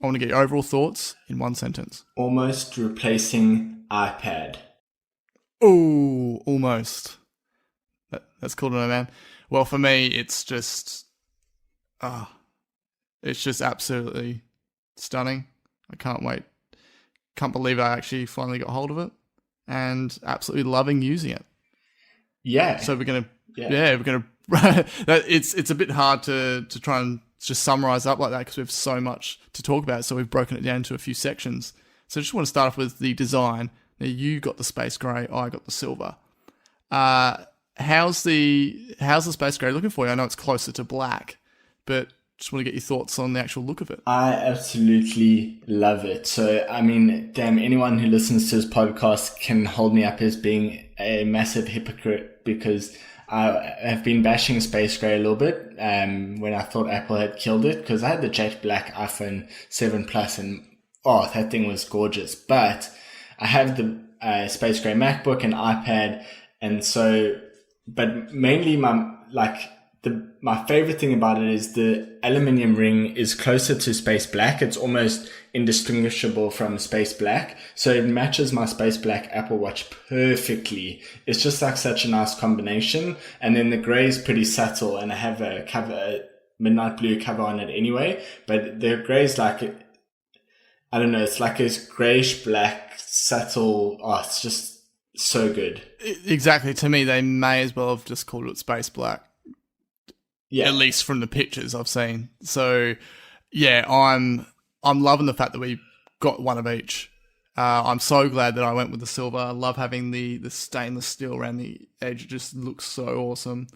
C: I want to get your overall thoughts in one sentence.
D: Almost replacing iPad.
C: Oh, almost. That's cool to know, man. Well, for me, it's just... it's just absolutely stunning. I can't wait. Can't believe I actually finally got hold of it, and absolutely loving using it.
D: Yeah.
C: So we're gonna. It's a bit hard to try and just summarize up like that because we have so much to talk about. So we've broken it down into a few sections. So I just want to start off with the design. Now you got the space grey, I got the silver. How's the space grey looking for you? I know it's closer to black, but just want to get your thoughts on the actual look of it.
D: I absolutely love it. So, I mean, damn, anyone who listens to this podcast can hold me up as being a massive hypocrite because I have been bashing space grey a little bit when I thought Apple had killed it, because I had the jet black iPhone 7 Plus and that thing was gorgeous. But I have the space gray MacBook and iPad, and so, but mainly my favorite thing about it is the aluminium ring is closer to space black. It's almost indistinguishable from space black. So it matches my space black Apple Watch perfectly. It's just like such a nice combination. And then the gray is pretty subtle, and I have a midnight blue cover on it anyway. But the gray is like, I don't know, it's like this grayish black subtle. Oh, it's just so good.
C: Exactly. To me, they may as well have just called it space black. Yeah. At least from the pictures I've seen. So, yeah, I'm loving the fact that we got one of each. I'm so glad that I went with the silver. I love having the stainless steel around the edge. It just looks so awesome.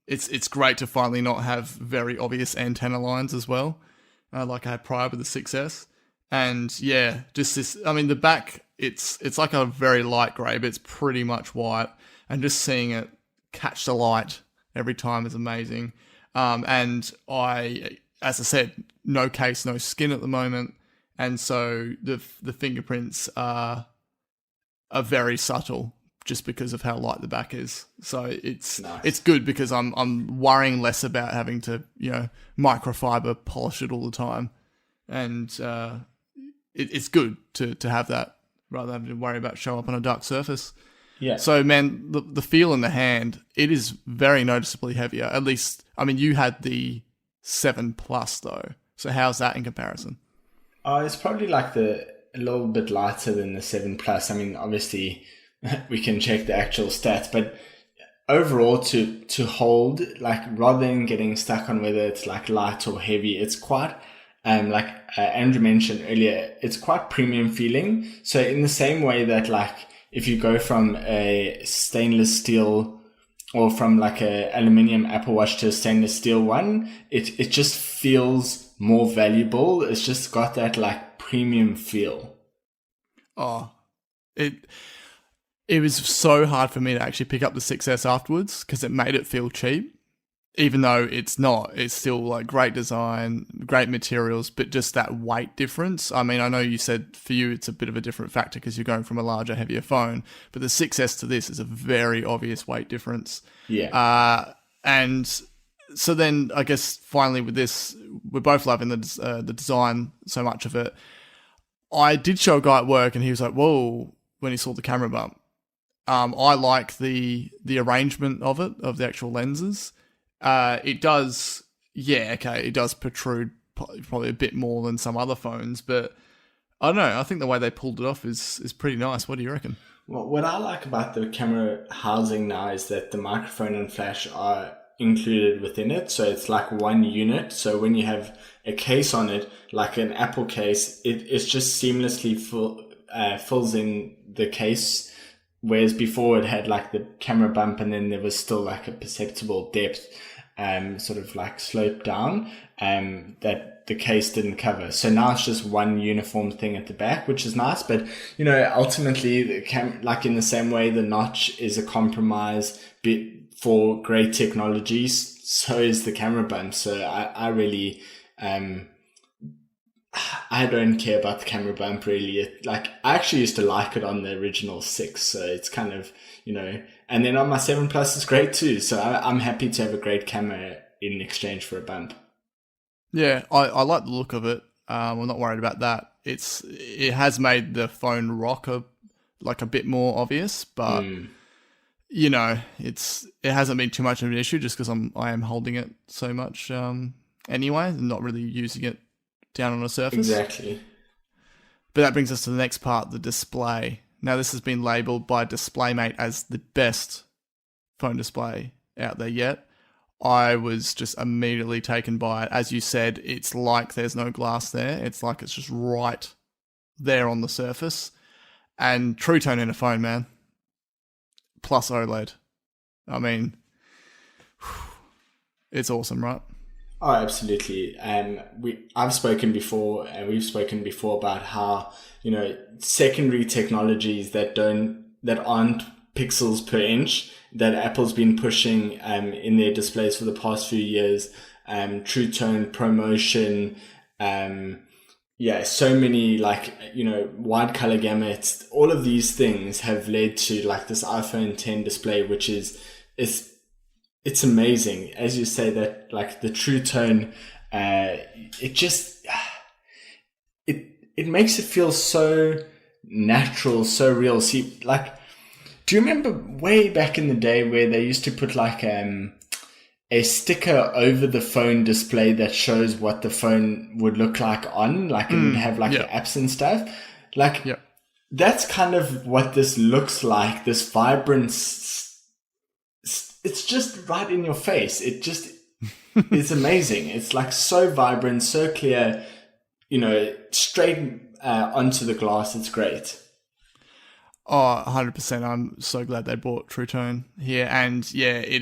C: It's great to finally not have very obvious antenna lines as well, like I had prior with the 6S. And yeah, just this. I mean, the back it's like a very light grey, but it's pretty much white. And just seeing it catch the light every time is amazing. And as I said, no case, no skin at the moment. And so the fingerprints are very subtle just because of how light the back is. So it's nice. It's good because I'm worrying less about having to, microfiber polish it all the time. And it's good to have that rather than having to worry about showing up on a dark surface. Yeah. So, man, the feel in the hand, it is very noticeably heavier. At least, I mean, you had the 7 Plus, though. So how's that in comparison?
D: It's probably like a little bit lighter than the 7 Plus. I mean, obviously, we can check the actual stats, but overall, to hold, like, rather than getting stuck on whether it's like light or heavy, it's quite, like Andrew mentioned earlier, it's quite premium feeling. So in the same way that, like, if you go from a stainless steel or from like a aluminium Apple Watch to a stainless steel one, it just feels more valuable. It's just got that like premium feel.
C: Oh, it was so hard for me to actually pick up the 6S afterwards because it made it feel cheap. Even though it's not, it's still like great design, great materials, but just that weight difference. I mean, I know you said for you it's a bit of a different factor because you're going from a larger, heavier phone, but the 6S to this is a very obvious weight difference.
D: Yeah.
C: And so then I guess finally with this, we're both loving the design, so much of it. I did show a guy at work and he was like, whoa, when he saw the camera bump. I like the arrangement of it, of the actual lenses. It does, it does protrude probably a bit more than some other phones, but I don't know. I think the way they pulled it off is pretty nice. What do you reckon?
D: Well, what I like about the camera housing now is that the microphone and flash are included within it. So it's like one unit. So when you have a case on it, like an Apple case, it's just seamlessly fills in the case. Whereas before it had like the camera bump and then there was still like a perceptible depth, sort of like slope down, that the case didn't cover. So now it's just one uniform thing at the back, which is nice. But, ultimately the like in the same way, the notch is a compromise bit for great technologies. So is the camera bump. So I really, I don't care about the camera bump really. I actually used to like it on the original 6, so it's kind of, and then on my 7 Plus it's great too. So I'm happy to have a great camera in exchange for a bump.
C: Yeah, I like the look of it. I'm not worried about that. It has made the phone rock a bit more obvious, but it hasn't been too much of an issue just because I am holding it so much anyway, and not really using it down on a surface.
D: Exactly.
C: But that brings us to the next part, the display. Now, this has been labelled by DisplayMate as the best phone display out there yet. I was just immediately taken by it. As you said, it's like there's no glass there. It's like it's just right there on the surface. And True Tone in a phone, man. Plus OLED. I mean, it's awesome, right?
D: Oh, absolutely. I've spoken before, and we've spoken before about how, secondary technologies that aren't pixels per inch that Apple's been pushing in their displays for the past few years, True Tone, ProMotion, yeah, so many like, wide color gamuts, all of these things have led to like this iPhone 10 display, which it's amazing. As you say, that like the True Tone, it just, it makes it feel so natural, so real. See, like, do you remember way back in the day where they used to put like, a sticker over the phone display that shows what the phone would look like on, like it would have like the apps and stuff. Like that's kind of what this looks like. This vibrance, it's just right in your face. It just is amazing. It's like so vibrant, so clear, straight onto the glass. It's great.
C: Oh, 100%. I'm so glad they brought True Tone here. And yeah, it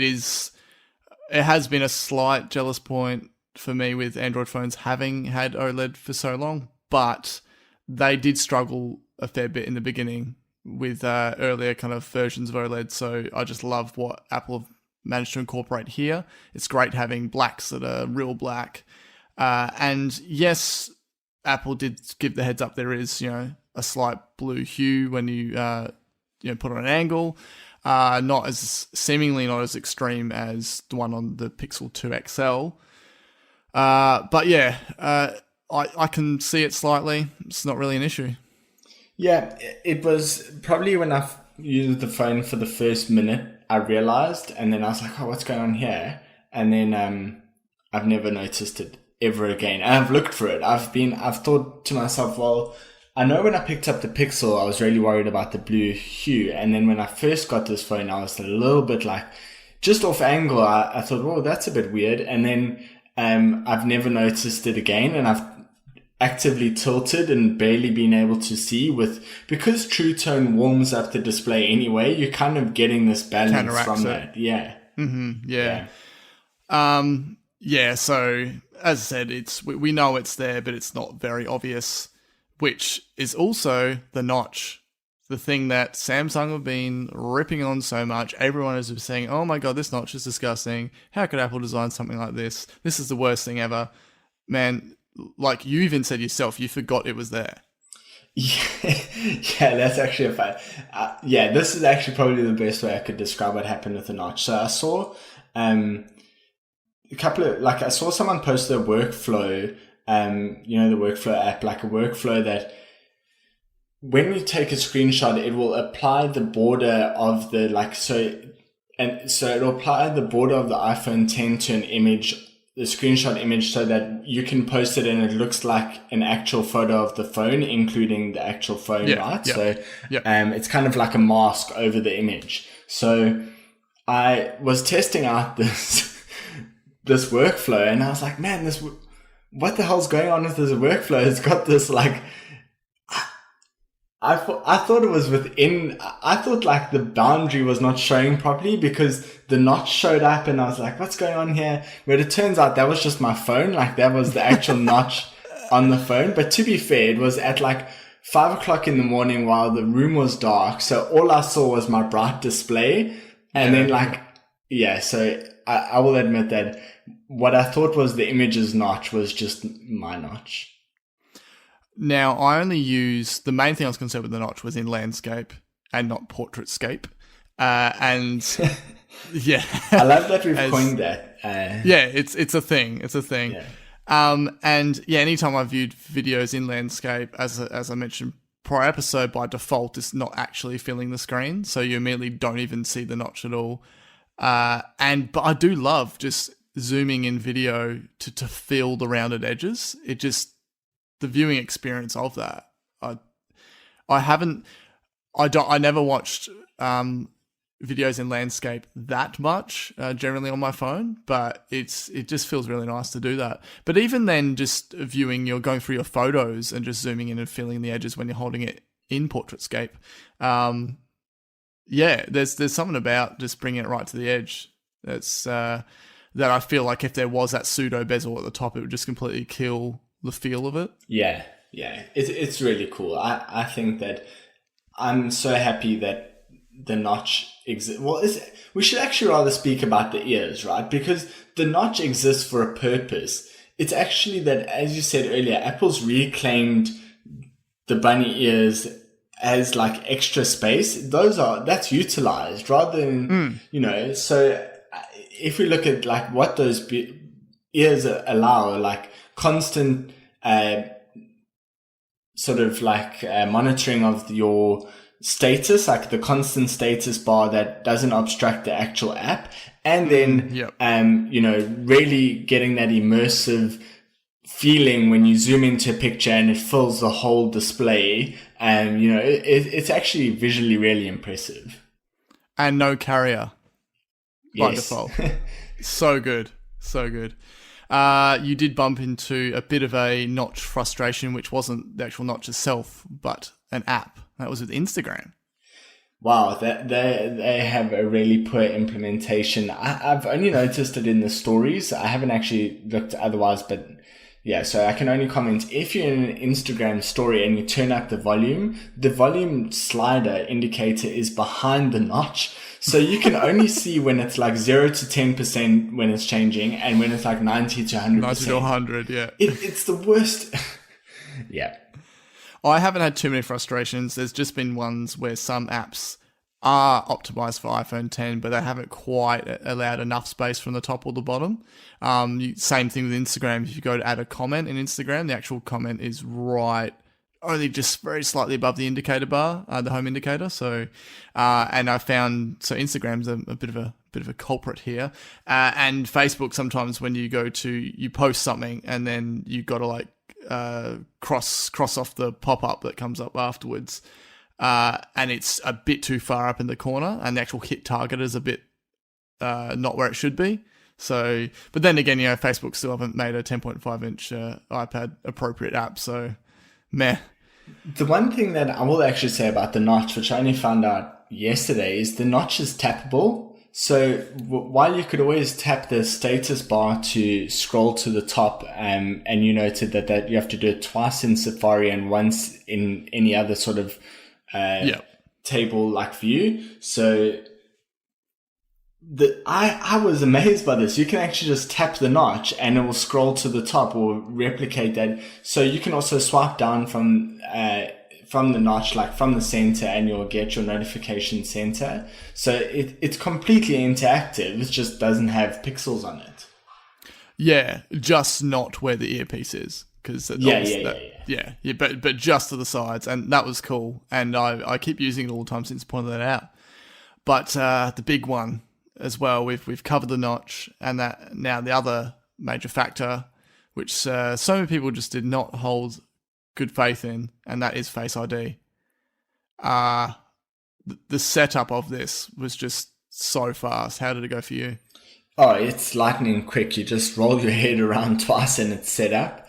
C: has been a slight jealous point for me with Android phones having had OLED for so long, but they did struggle a fair bit in the beginning with earlier kind of versions of OLED. So I just love what Apple have managed to incorporate here. It's great having blacks that are real black. And yes, Apple did give the heads up there is, a slight blue hue when you put on an angle. Seemingly not as extreme as the one on the Pixel 2 XL. But yeah, I can see it slightly. It's not really an issue.
D: Yeah, it was probably when I used the phone for the first minute, I realized, and then I was like, oh, what's going on here? And then I've never noticed it ever again. And I've looked for it. I've thought to myself, well, I know when I picked up the Pixel, I was really worried about the blue hue. And then when I first got this phone, I was a little bit like, just off angle, I thought, oh, that's a bit weird. And then I've never noticed it again. And I've actively tilted and barely been able to see because True Tone warms up the display anyway, you're kind of getting this balance from that. Yeah.
C: Mm-hmm. Yeah. Yeah. So as I said, we know it's there, but it's not very obvious, which is also the notch, the thing that Samsung have been ripping on so much. Everyone is saying, oh my God, this notch is disgusting. How could Apple design something like this? This is the worst thing ever. Man, like you even said yourself, you forgot it was there.
D: Yeah, that's actually a fact. This is actually probably the best way I could describe what happened with the notch. So I saw I saw someone post a workflow, the workflow app, like a workflow that when you take a screenshot, it will apply the border of so it'll apply the border of the iPhone 10 to an image, the screenshot image, so that you can post it and it looks like an actual photo of the phone, including the actual phone, right? Yeah, so it's kind of like a mask over the image. So I was testing out this workflow and I was like, man, what the hell's going on with this workflow? It's got this like, I thought it was I thought like the boundary was not showing properly because the notch showed up and I was like, what's going on here? But it turns out that was just my phone. Like that was the actual notch on the phone. But to be fair, it was at like 5 o'clock in the morning while the room was dark. So all I saw was my bright display. And then so I will admit that what I thought was the image's notch was just my notch.
C: Now, I only use, the main thing I was concerned with the notch was in landscape and not portraitscape. And yeah.
D: I love that we've coined that.
C: It's a thing. It's a thing. Yeah. And yeah, anytime I've viewed videos in landscape, as I mentioned prior episode, by default, it's not actually filling the screen. So you immediately don't even see the notch at all. But I do love just zooming in video to feel the rounded edges. The viewing experience of that. I never watched videos in landscape that much, generally on my phone, but it just feels really nice to do that. But even then, just viewing, you're going through your photos and just zooming in and feeling the edges when you're holding it in portraitscape. There's something about just bringing it right to the edge. That's that I feel like if there was that pseudo bezel at the top, it would just completely kill the feel of it.
D: Yeah. It's really cool. I think that I'm so happy that the notch exists. Well, we should actually rather speak about the ears, right? Because the notch exists for a purpose. it's actually that, as you said earlier, Apple's reclaimed the bunny ears as like extra space. That's utilized rather than, so if we look at like what those ears allow, like constant, sort of like monitoring of your status, like the constant status bar that doesn't obstruct the actual app. And then, really getting that immersive feeling when you zoom into a picture and it fills the whole display. And, it's actually visually really impressive.
C: And no carrier by
D: Yes.
C: default. So good. So good. You did bump into a bit of a notch frustration, which wasn't the actual notch itself, but an app. That was with Instagram.
D: Wow, they have a really poor implementation. I've only noticed it in the stories. I haven't actually looked otherwise, but yeah, so I can only comment. If you're in an Instagram story and you turn up the volume slider indicator is behind the notch. So you can only see when it's like 0 to 10% when it's changing, and when it's like 90 to 100%.
C: 90 to 100, yeah.
D: It's the worst. Yeah.
C: I haven't had too many frustrations. There's just been ones where some apps are optimized for iPhone 10, but they haven't quite allowed enough space from the top or the bottom. Same thing with Instagram. If you go to add a comment in Instagram, the actual comment is right, only just very slightly above the indicator bar, the home indicator. So, and I found, so Instagram's a bit of a culprit here. And Facebook, sometimes when you post something and then you got to like, cross off the pop-up that comes up afterwards, and it's a bit too far up in the corner, and the actual hit target is a bit not where it should be. So, but then again, Facebook still haven't made a 10.5 inch iPad appropriate app, so meh.
D: The one thing that I will actually say about the notch, which I only found out yesterday, is the notch is tappable. So while you could always tap the status bar to scroll to the top, and you noted that you have to do it twice in Safari and once in any other sort of table-like view. So I was amazed by this. You can actually just tap the notch and it will scroll to the top or replicate that. So you can also swipe down from the notch, like from the center, and you'll get your notification center. So it's completely interactive. It just doesn't have pixels on it.
C: Yeah, just not where the earpiece is. Cause but just to the sides. And that was cool. And I keep using it all the time since pointing that out. But the big one as well, we've covered the notch, and that now the other major factor, which so many people just did not hold good faith in, and that is Face ID. The setup of this was just so fast. How did it go for you?
D: Oh, it's lightning quick. You just roll your head around twice and it's set up.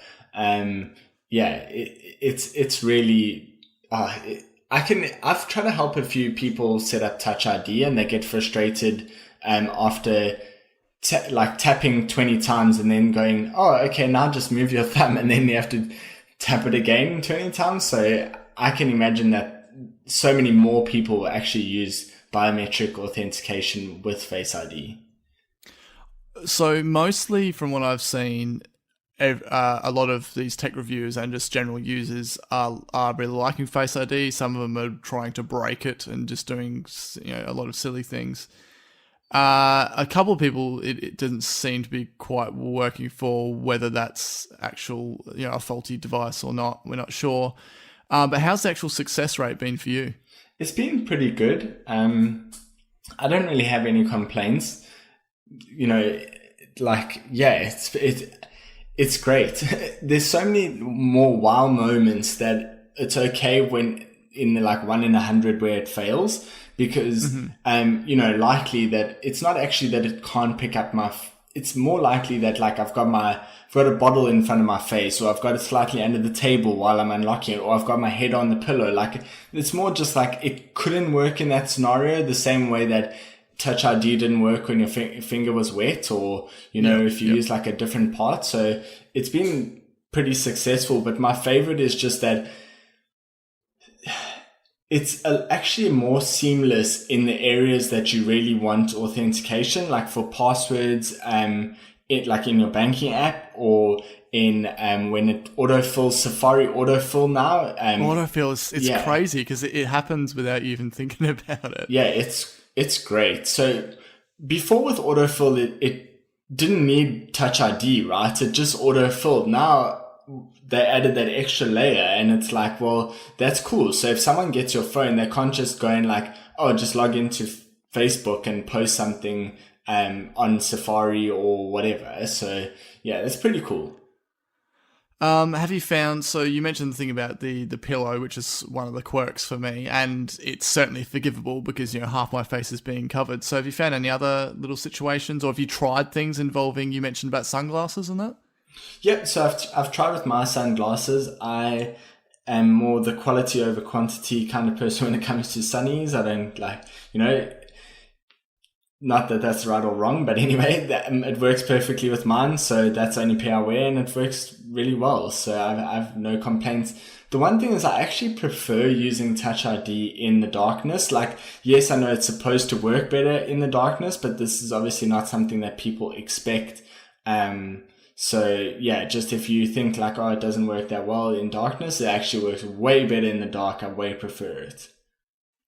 D: It's really. I've tried to help a few people set up Touch ID, and they get frustrated after tapping 20 times and then going, oh, okay, now just move your thumb, and then you have to tap it again 20 times. So I can imagine that so many more people actually use biometric authentication with Face ID.
C: So mostly from what I've seen, a lot of these tech reviewers and just general users are really liking Face ID. Some of them are trying to break it and just doing a lot of silly things. A couple of people, it doesn't seem to be quite working for, whether that's actual, a faulty device or not. We're not sure. But how's the actual success rate been for you?
D: It's been pretty good. I don't really have any complaints. It's great. There's so many more wow moments that it's okay when in like 1 in 100 where it fails. Because, likely that it's not actually that it can't pick up it's more likely that like I've got a bottle in front of my face, or I've got it slightly under the table while I'm unlocking it, or I've got my head on the pillow. Like it's more just like it couldn't work in that scenario, the same way that Touch ID didn't work when your finger was wet, or, if you use like a different part. So it's been pretty successful, but my favorite is just that it's actually more seamless in the areas that you really want authentication, like for passwords, like in your banking app, or in when it autofills Safari autofill now.
C: Autofill it's crazy because it happens without you even thinking about it.
D: Yeah, it's great. So before with autofill, it didn't need Touch ID, right? It just autofilled. Now they added that extra layer, and it's like, well, that's cool. So if someone gets your phone, they can't just go and like, oh, just log into Facebook and post something on Safari or whatever. So yeah, that's pretty cool.
C: Have you found, so you mentioned the thing about the pillow, which is one of the quirks for me, and it's certainly forgivable because, half my face is being covered. So have you found any other little situations, or have you tried things involving, you mentioned about sunglasses and that?
D: Yeah, so I've tried with my sunglasses. I am more the quality over quantity kind of person when it comes to sunnies. I don't like, not that that's right or wrong, but anyway, it works perfectly with mine. So that's the only pair I wear, and it works really well. So I've no complaints. The one thing is I actually prefer using Touch ID in the darkness. Like, yes, I know it's supposed to work better in the darkness, but this is obviously not something that people expect. So yeah, just if you think like, oh, it doesn't work that well in darkness, it actually works way better in the dark. I way prefer it.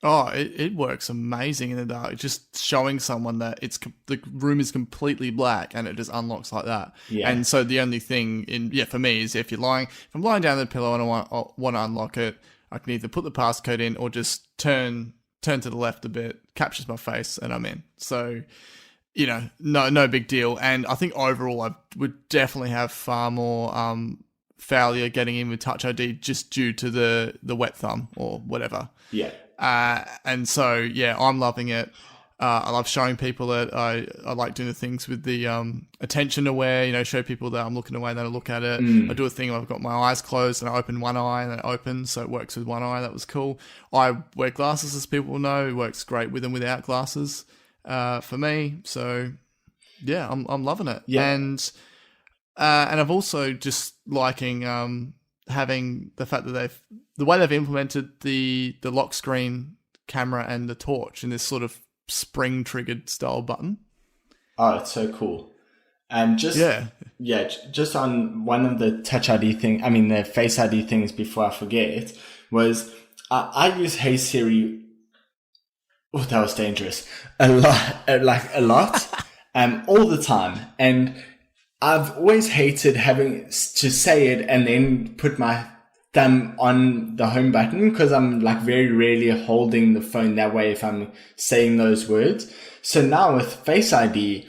C: Oh, it works amazing in the dark. Just showing someone that the room is completely black and it just unlocks like that.
D: Yeah.
C: And so the only thing for me is if I'm lying down on the pillow and I want to unlock it, I can either put the passcode in or just turn to the left a bit, captures my face, and I'm in. So, no big deal. And I think overall I would definitely have far more failure getting in with Touch ID just due to the wet thumb or whatever.
D: Yeah.
C: And so, yeah, I'm loving it. I love showing people that I like doing the things with the attention aware, show people that I'm looking away and then I look at it. I do a thing where I've got my eyes closed and I open one eye and then it opens, so it works with one eye. That was cool. I wear glasses, as people know. It works great with and without glasses for me. So, yeah, I'm loving it.
D: Yeah.
C: And I've also just liking having the fact that the way they've implemented the lock screen camera and the torch in this sort of spring triggered style button.
D: Oh, it's so cool. Just on one of the Touch ID the Face ID things before I forget was I use Hey Siri. Oh, that was dangerous. A lot, all the time. And I've always hated having to say it and then put my thumb on the home button because I'm like very rarely holding the phone that way if I'm saying those words. So now with Face ID,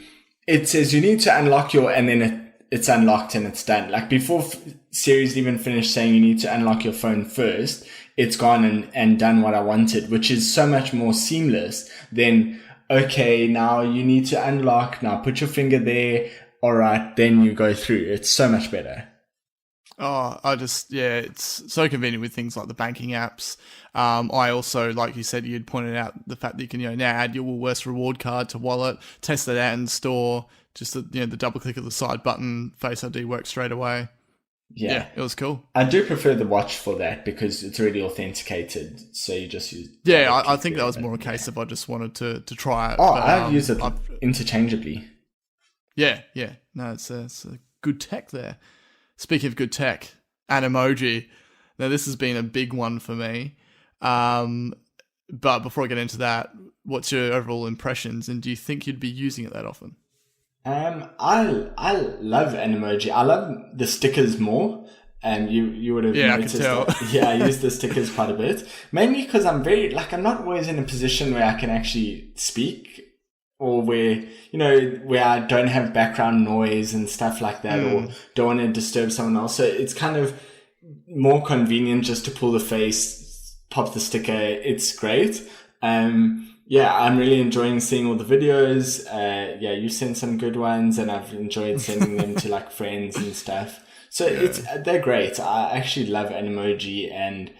D: it says you need to unlock and then it's unlocked and it's done. Like before Siri's even finished saying you need to unlock your phone first, it's gone and done what I wanted, which is so much more seamless than, okay, now you need to unlock, now put your finger there. All right, then you go through. It's so much better.
C: Oh, it's so convenient with things like the banking apps. I also, like you said, you'd pointed out the fact that you can, now add your Woolworths reward card to wallet, test that out in store. Just the double click of the side button, Face ID works straight away. Yeah, it was cool.
D: I do prefer the watch for that because it's already authenticated. So you just use.
C: Yeah, I think that was more a case if I just wanted to try it.
D: Oh, I've used it interchangeably.
C: Yeah. No, it's a good tech there. Speaking of good tech, Animoji. Now, this has been a big one for me. But before I get into that, what's your overall impressions, and do you think you'd be using it that often?
D: I love Animoji. I love the stickers more. You would have noticed that. Yeah, I use the stickers quite a bit. Mainly because I'm I'm not always in a position where I can actually speak, or where I don't have background noise and stuff like that, or don't want to disturb someone else. So it's kind of more convenient just to pull the face, pop the sticker. It's great. I'm really enjoying seeing all the videos. You sent some good ones, and I've enjoyed sending them to like friends and stuff. So they're great. I actually love Animoji, and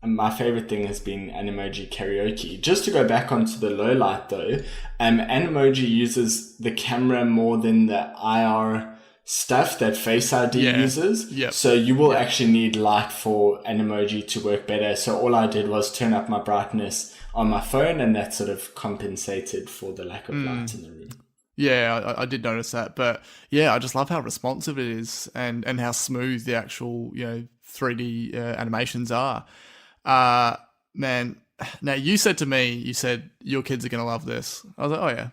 D: my favorite thing has been Animoji karaoke. Just to go back onto the low light though, Animoji uses the camera more than the IR stuff that Face ID uses. Yep. So you will actually need light for Animoji to work better. So all I did was turn up my brightness on my phone, and that sort of compensated for the lack of light in the room.
C: Yeah, I did notice that, but yeah, I just love how responsive it is and how smooth the actual 3D animations are. Man, now you said to me, your kids are gonna love this. I was like, oh yeah.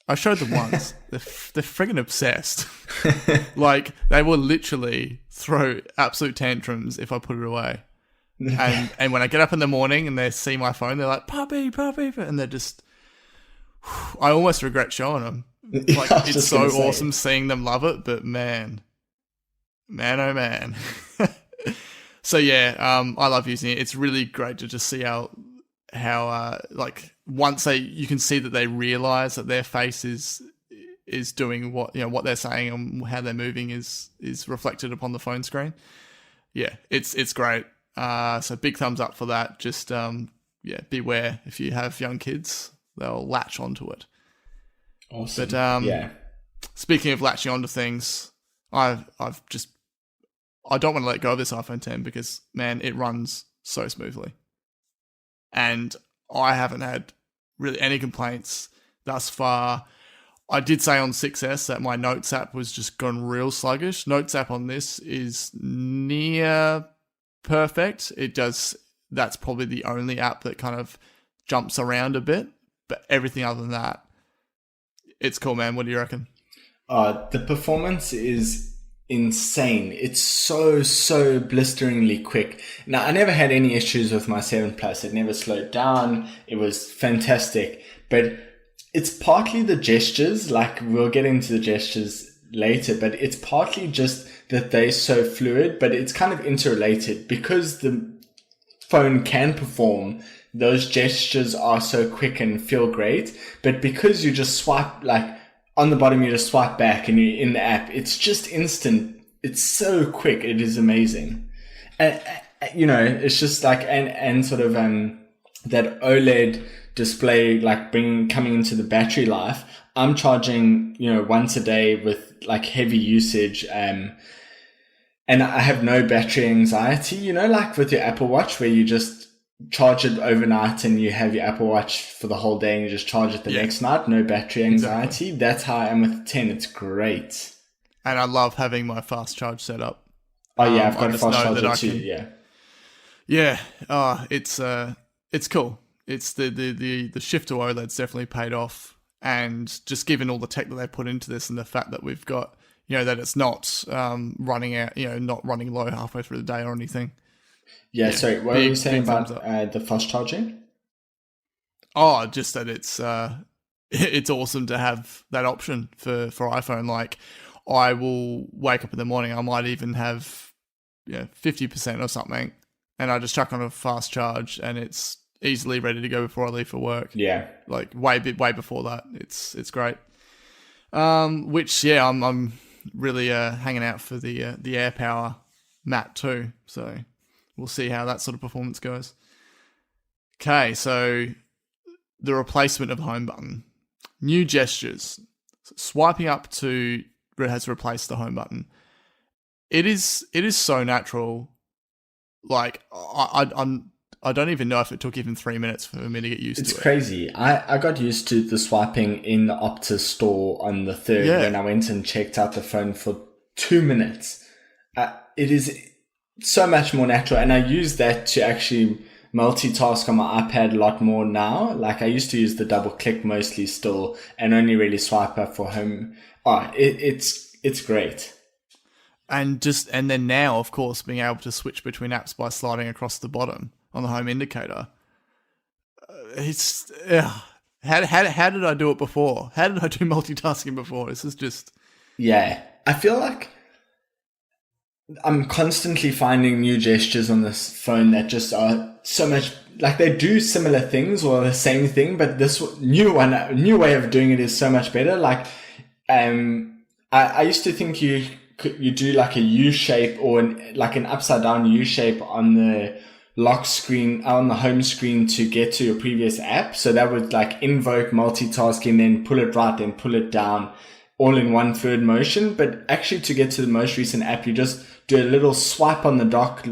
C: I showed them once. They're friggin' obsessed. Like they will literally throw absolute tantrums if I put it away. And when I get up in the morning and they see my phone, they're like, puppy, and they're just. I almost regret showing them. Like it's so awesome seeing them love it, but man, oh man. So yeah, I love using it. It's really great to just see how like once you can see that they realize that their face is doing what what they're saying and how they're moving is reflected upon the phone screen. Yeah, it's great. So big thumbs up for that. Just beware if you have young kids. They'll latch onto it.
D: Awesome.
C: But speaking of latching onto things, I don't want to let go of this iPhone 10 because man, it runs so smoothly, and I haven't had really any complaints thus far. I did say on 6S that my Notes app was just gone real sluggish. Notes app on this is near perfect. That's probably the only app that kind of jumps around a bit. But everything other than that, it's cool, man. What do you reckon?
D: The performance is insane. It's so blisteringly quick. Now, I never had any issues with my 7 Plus. It never slowed down. It was fantastic. But it's partly the gestures. Like, we'll get into the gestures later. But it's partly just that they're so fluid. But it's kind of interrelated. Because the phone can perform, those gestures are so quick and feel great, but because you just swipe, like on the bottom, you just swipe back and you're in the app, it's just instant. It's so quick. It is amazing. And, it's just like, and sort of, that OLED display, like coming into the battery life. I'm charging, once a day with like heavy usage, and I have no battery anxiety, like with your Apple Watch where you just charge it overnight and you have your Apple Watch for the whole day and you just charge it the next night. No battery anxiety. Exactly. That's how I am with 10. It's great.
C: And I love having my fast charge set up.
D: Oh yeah, I've got a fast charger too.
C: Yeah. It's cool. It's the shift to OLED's definitely paid off. And just given all the tech that they put into this and the fact that we've got, that it's not running out, not running low halfway through the day or anything.
D: Yeah, sorry, what were you saying about the fast charging?
C: Oh, just that it's awesome to have that option for iPhone. Like, I will wake up in the morning, I might even have 50% or something, and I just chuck on a fast charge, and it's easily ready to go before I leave for work.
D: Yeah,
C: like way before that. It's great. Which I'm really hanging out for the AirPower Matte too. So. We'll see how that sort of performance goes. Okay, so the replacement of the home button. New gestures. Swiping up to has replaced the home button. It is so natural. Like I don't even know if it took even 3 minutes for me to get used to it.
D: It's crazy. I got used to the swiping in the Optus store on the 3rd when I went and checked out the phone for 2 minutes. It is so much more natural, and I use that to actually multitask on my iPad a lot more now. Like, I used to use the double click mostly still and only really swipe up for home. It's great. And
C: then now, of course, being able to switch between apps by sliding across the bottom on the home indicator. How did I do it before? How did I do multitasking before? This is just...
D: Yeah. I feel like I'm constantly finding new gestures on this phone that just are so much like they do similar things or the same thing, but this new way of doing it is so much better. Like, I used to think you do like a U shape or like an upside down U shape on the lock screen, on the home screen to get to your previous app. So that would like invoke multitasking, then pull it right, then pull it down, all in one fluid motion. But actually to get to the most recent app, you just do a little swipe on the dock,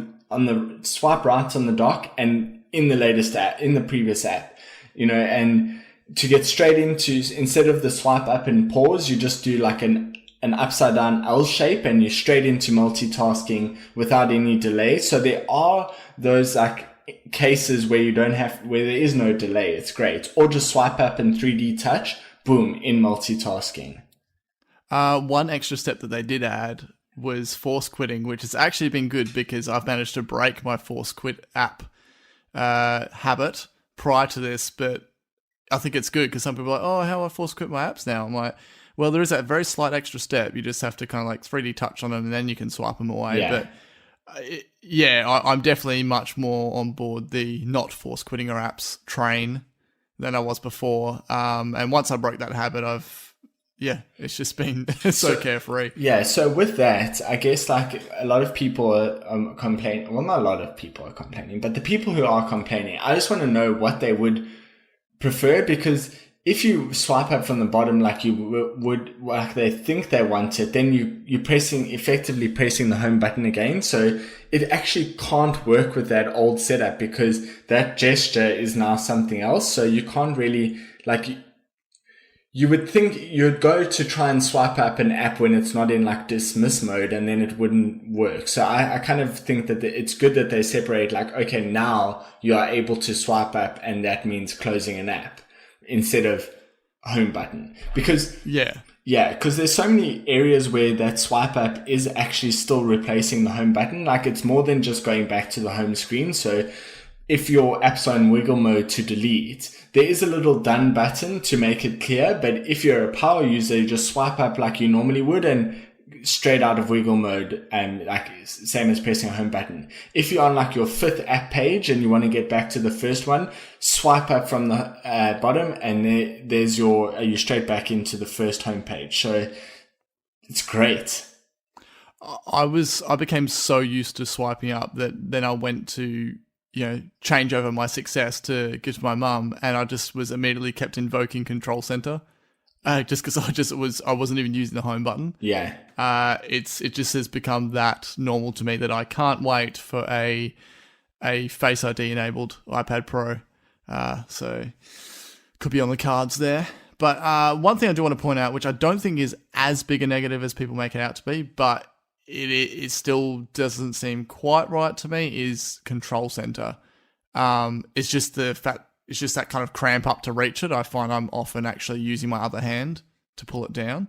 D: swipe right on the dock and in the latest app, in the previous app, and to get straight into, instead of the swipe up and pause, you just do like an upside down L shape and you're straight into multitasking without any delay. So there are those like cases where where there is no delay. It's great. Or just swipe up and 3D touch, boom, in multitasking.
C: One extra step that they did add was force quitting, which has actually been good because I've managed to break my force quit app habit prior to this, but I think it's good because some people are like, oh, how do I force quit my apps now? I'm like, well, there is that very slight extra step. You just have to kind of like 3D touch on them and then you can swipe them away.
D: Yeah.
C: But I'm definitely much more on board the not force quitting our apps train than I was before. And once I broke that habit, it's just been so carefree.
D: Yeah, so with that, I guess like a lot of people are complaining. Well, not a lot of people are complaining, but the people who are complaining, I just want to know what they would prefer, because if you swipe up from the bottom like you would, like they think they want it, then you're effectively pressing the home button again. So it actually can't work with that old setup because that gesture is now something else. So you can't really, like, you would think you'd go to try and swipe up an app when it's not in like dismiss mode, and then it wouldn't work. So I kind of think that it's good that they separate, like, okay, now you are able to swipe up and that means closing an app instead of home button. Because because there's so many areas where that swipe up is actually still replacing the home button. Like it's more than just going back to the home screen. So if your app's on wiggle mode to delete, there is a little done button to make it clear. But if you're a power user, you just swipe up like you normally would and straight out of wiggle mode, and like same as pressing a home button. If you're on like your 5th app page and you want to get back to the first one, swipe up from the bottom and you're straight back into the first home page. So it's great.
C: I became so used to swiping up that then I went to, change over my success to give to my mum, and I just was immediately kept invoking Control Center, just because I wasn't even using the home button.
D: Yeah.
C: It just has become that normal to me that I can't wait for a Face ID enabled iPad Pro. So could be on the cards there. But one thing I do want to point out, which I don't think is as big a negative as people make it out to be, but it still doesn't seem quite right to me, is Control Center. It's just that kind of cramp up to reach it. I find I'm often actually using my other hand to pull it down.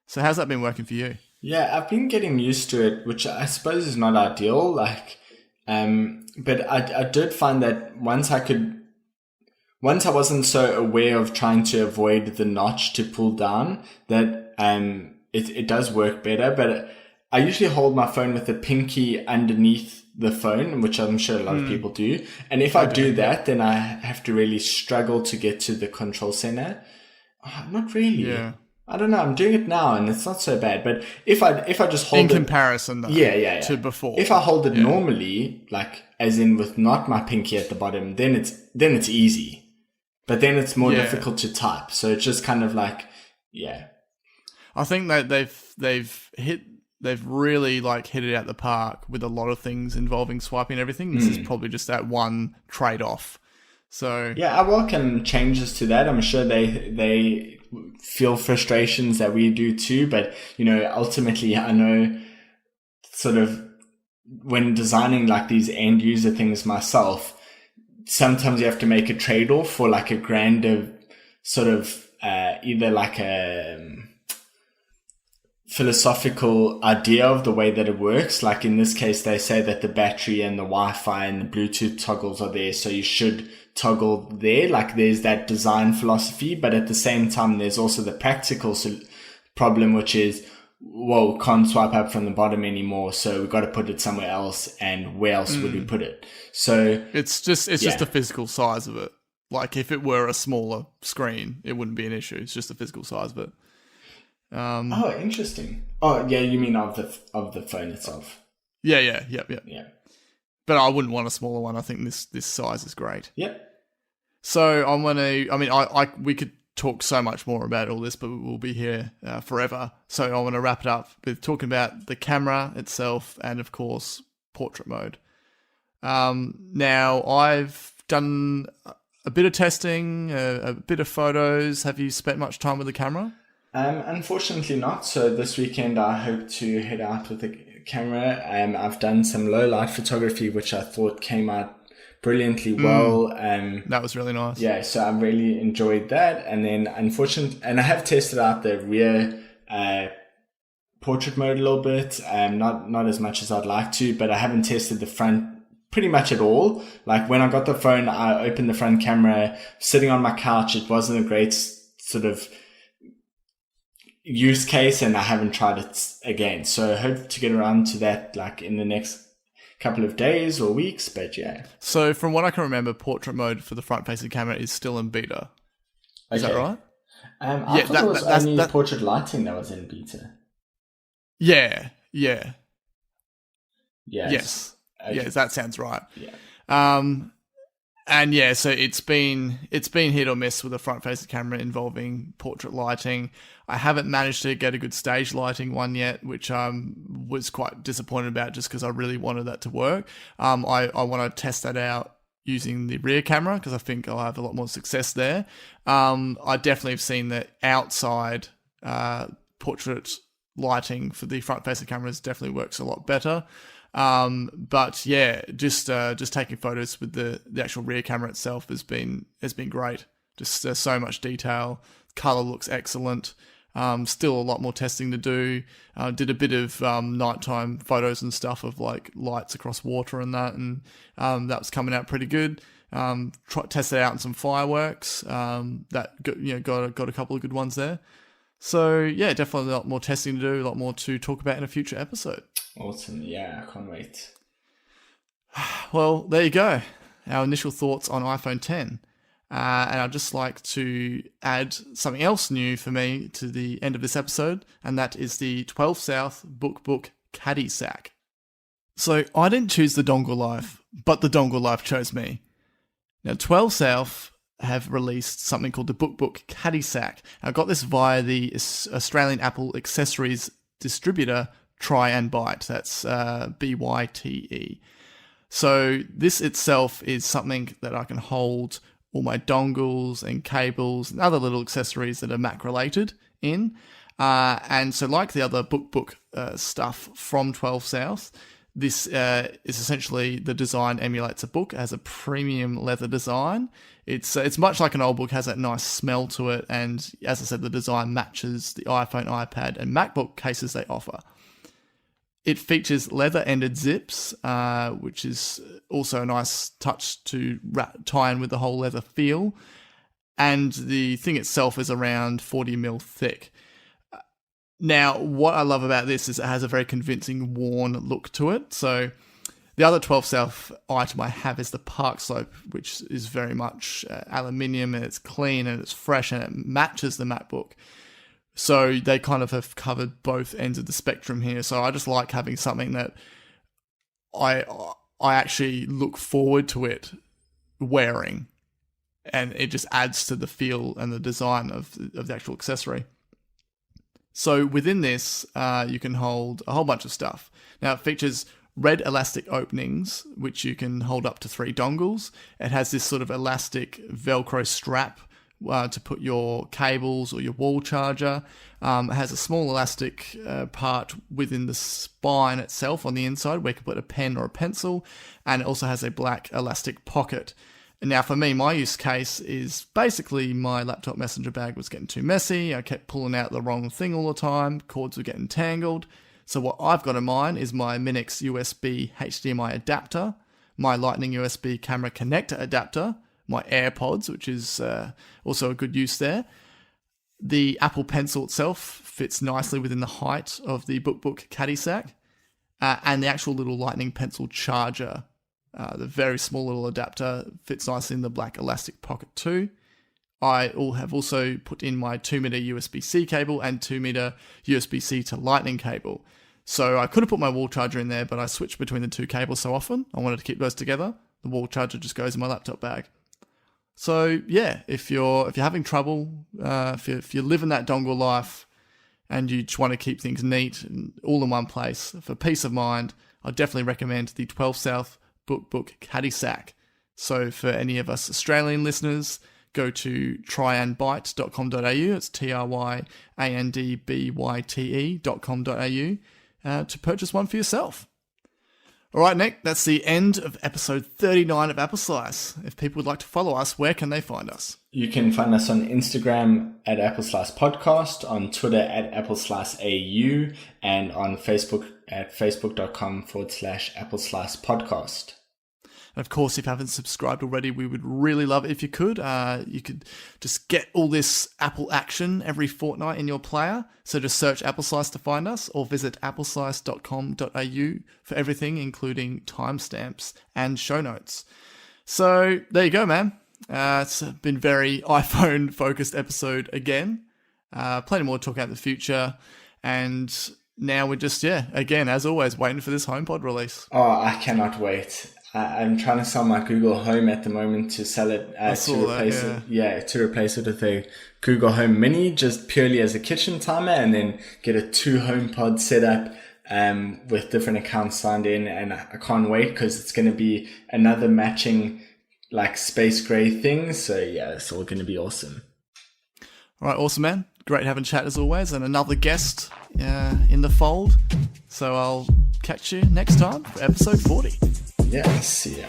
C: So how's that been working for you?
D: Yeah, I've been getting used to it, which I suppose is not ideal. But I did find that once I wasn't so aware of trying to avoid the notch to pull down, that it does work better. But I usually hold my phone with the pinky underneath the phone, which I'm sure a lot of people do. And if I do that, then I have to really struggle to get to the control center. Not really.
C: Yeah.
D: I don't know. I'm doing it now and it's not so bad. But if I just hold it...
C: In comparison, though, to before.
D: If I hold it normally, like as in with not my pinky at the bottom, then it's easy. But then it's more difficult to type. So it's just kind of like,
C: I think that they've really like hit it out the park with a lot of things involving swiping and everything. This is probably just that one trade-off. So
D: I welcome changes to that. I'm sure they feel frustrations that we do too, but ultimately I know sort of when designing like these end user things myself, sometimes you have to make a trade-off for like a grander sort of either like a philosophical idea of the way that it works. Like in this case, they say that the battery and the Wi-Fi and the Bluetooth toggles are there, so you should toggle there. Like there's that design philosophy, but at the same time, there's also the practical problem, which is, well, can't swipe up from the bottom anymore, so we've got to put it somewhere else, and where else would we put it? So
C: it's just the physical size of it. Like if it were a smaller screen, it wouldn't be an issue. It's just the physical size of it.
D: Interesting. Oh, yeah, you mean of the phone itself?
C: Yeah. But I wouldn't want a smaller one. I think this size is great.
D: Yep.
C: So we could talk so much more about all this, but we'll be here forever. So I want to wrap it up with talking about the camera itself and, of course, portrait mode. Now, I've done a bit of testing, a bit of photos. Have you spent much time with the camera?
D: Unfortunately not. So this weekend I hope to head out with the camera. I've done some low light photography, which I thought came out brilliantly well.
C: That was really nice.
D: Yeah, so I really enjoyed that. And then unfortunately, and I have tested out the rear portrait mode a little bit. Not as much as I'd like to, but I haven't tested the front pretty much at all. Like when I got the phone, I opened the front camera, sitting on my couch. It wasn't a great sort of use case, and I haven't tried it again. So I hope to get around to that like in the next couple of days or weeks, but yeah.
C: So from what I can remember, portrait mode for the front-facing camera is still in beta. Is that right?
D: I thought it was only portrait lighting that was in beta.
C: Yeah.
D: Yes.
C: Yes.
D: Okay.
C: Yes, that sounds right.
D: Yeah.
C: And yeah, so it's been hit or miss with the front-facing camera involving portrait lighting. I haven't managed to get a good stage lighting one yet, which I was quite disappointed about just because I really wanted that to work. I want to test that out using the rear camera because I think I'll have a lot more success there. I definitely have seen that outside portrait lighting for the front-facing cameras definitely works a lot better. But yeah, just taking photos with the actual rear camera itself has been great. Just so much detail. Color looks excellent. Still a lot more testing to do. Did a bit of nighttime photos and stuff of like lights across water and that, and that was coming out pretty good. Tested out in some fireworks. That got a couple of good ones there. So yeah, definitely a lot more testing to do, a lot more to talk about in a future episode.
D: Awesome. Yeah, I can't wait.
C: Well, there you go. Our initial thoughts on iPhone 10. And I'd just like to add something else new for me to the end of this episode, and that is the 12 South BookBook Caddy Sack. So I didn't choose the dongle life, but the dongle life chose me. Now, 12 South have released something called the BookBook Caddy Sack. I got this via the Australian Apple accessories distributor Try and Byte. That's BYTE. So this itself is something that I can hold all my dongles and cables and other little accessories that are Mac related in. And so like the other BookBook stuff from 12 South, this is essentially the design emulates a book, has a premium leather design. It's much like an old book, has that nice smell to it. And as I said, the design matches the iPhone, iPad and MacBook cases they offer. It features leather-ended zips, which is also a nice touch to tie in with the whole leather feel. And the thing itself is around 40mm thick. Now, what I love about this is it has a very convincing worn look to it. So the other 12 South item I have is the Park Slope, which is very much aluminium, and it's clean and it's fresh and it matches the MacBook. So they kind of have covered both ends of the spectrum here. So I just like having something that I actually look forward to it wearing, and it just adds to the feel and the design of the actual accessory. So within this, you can hold a whole bunch of stuff. Now it features red elastic openings, which you can hold up to 3 dongles. It has this sort of elastic Velcro strap to put your cables or your wall charger. It has a small elastic part within the spine itself on the inside where you can put a pen or a pencil, and it also has a black elastic pocket. And now for me, my use case is basically my laptop messenger bag was getting too messy. I kept pulling out the wrong thing all the time. Cords were getting tangled. So what I've got in mine is my Minix USB HDMI adapter, my Lightning USB camera connector adapter, my AirPods, which is also a good use there. The Apple Pencil itself fits nicely within the height of the BookBook Caddy Sack, and the actual little Lightning Pencil charger, the very small little adapter, fits nicely in the black elastic pocket too. I have also put in my 2-meter USB-C cable and 2-meter USB-C to Lightning cable. So I could have put my wall charger in there, but I switched between the two cables so often. I wanted to keep those together. The wall charger just goes in my laptop bag. So yeah, if you're having trouble, if you live in that dongle life and you just want to keep things neat and all in one place for peace of mind, I definitely recommend the 12 South BookBook Caddy Sack. So for any of us Australian listeners, go to tryandbyte.com.au. It's tryandbyte.com.au to purchase one for yourself. All right, Nick, that's the end of episode 39 of Apple Slice. If people would like to follow us, where can they find us?
D: You can find us on Instagram at Apple Slice Podcast, on Twitter at Apple Slice AU, and on Facebook at facebook.com/Apple Slice Podcast.
C: And of course, if you haven't subscribed already, we would really love it if you could. You could just get all this Apple action every fortnight in your player. So just search Apple Slice to find us, or visit appleslice.com.au for everything, including timestamps and show notes. So there you go, man. It's been a very iPhone-focused episode again. Plenty more to talk about in the future. And now we're just, again, as always, waiting for this HomePod release.
D: Oh, I cannot wait. I'm trying to sell my Google Home at the moment to sell it to replace it. Yeah, to replace it with a Google Home Mini, just purely as a kitchen timer, and then get a 2 HomePod setup with different accounts signed in. And I can't wait because it's going to be another matching like space gray thing. So yeah, it's all going to be awesome.
C: All right, awesome, man. Great having a chat as always, and another guest in the fold. So I'll catch you next time for episode 40.
D: Yeah, see ya.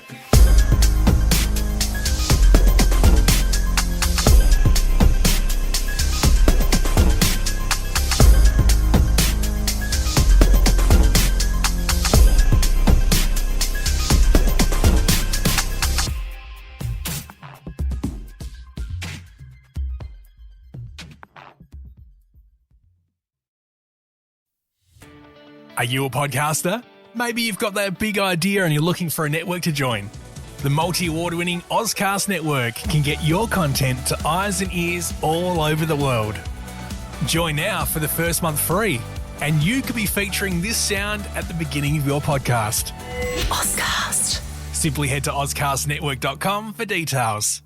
A: Are you a podcaster? Maybe you've got that big idea and you're looking for a network to join. The multi-award-winning Ozcast network can get your content to eyes and ears all over the world. Join now for the first month free, and you could be featuring this sound at the beginning of your podcast.
E: Ozcast.
A: Simply head to ozcastnetwork.com for details.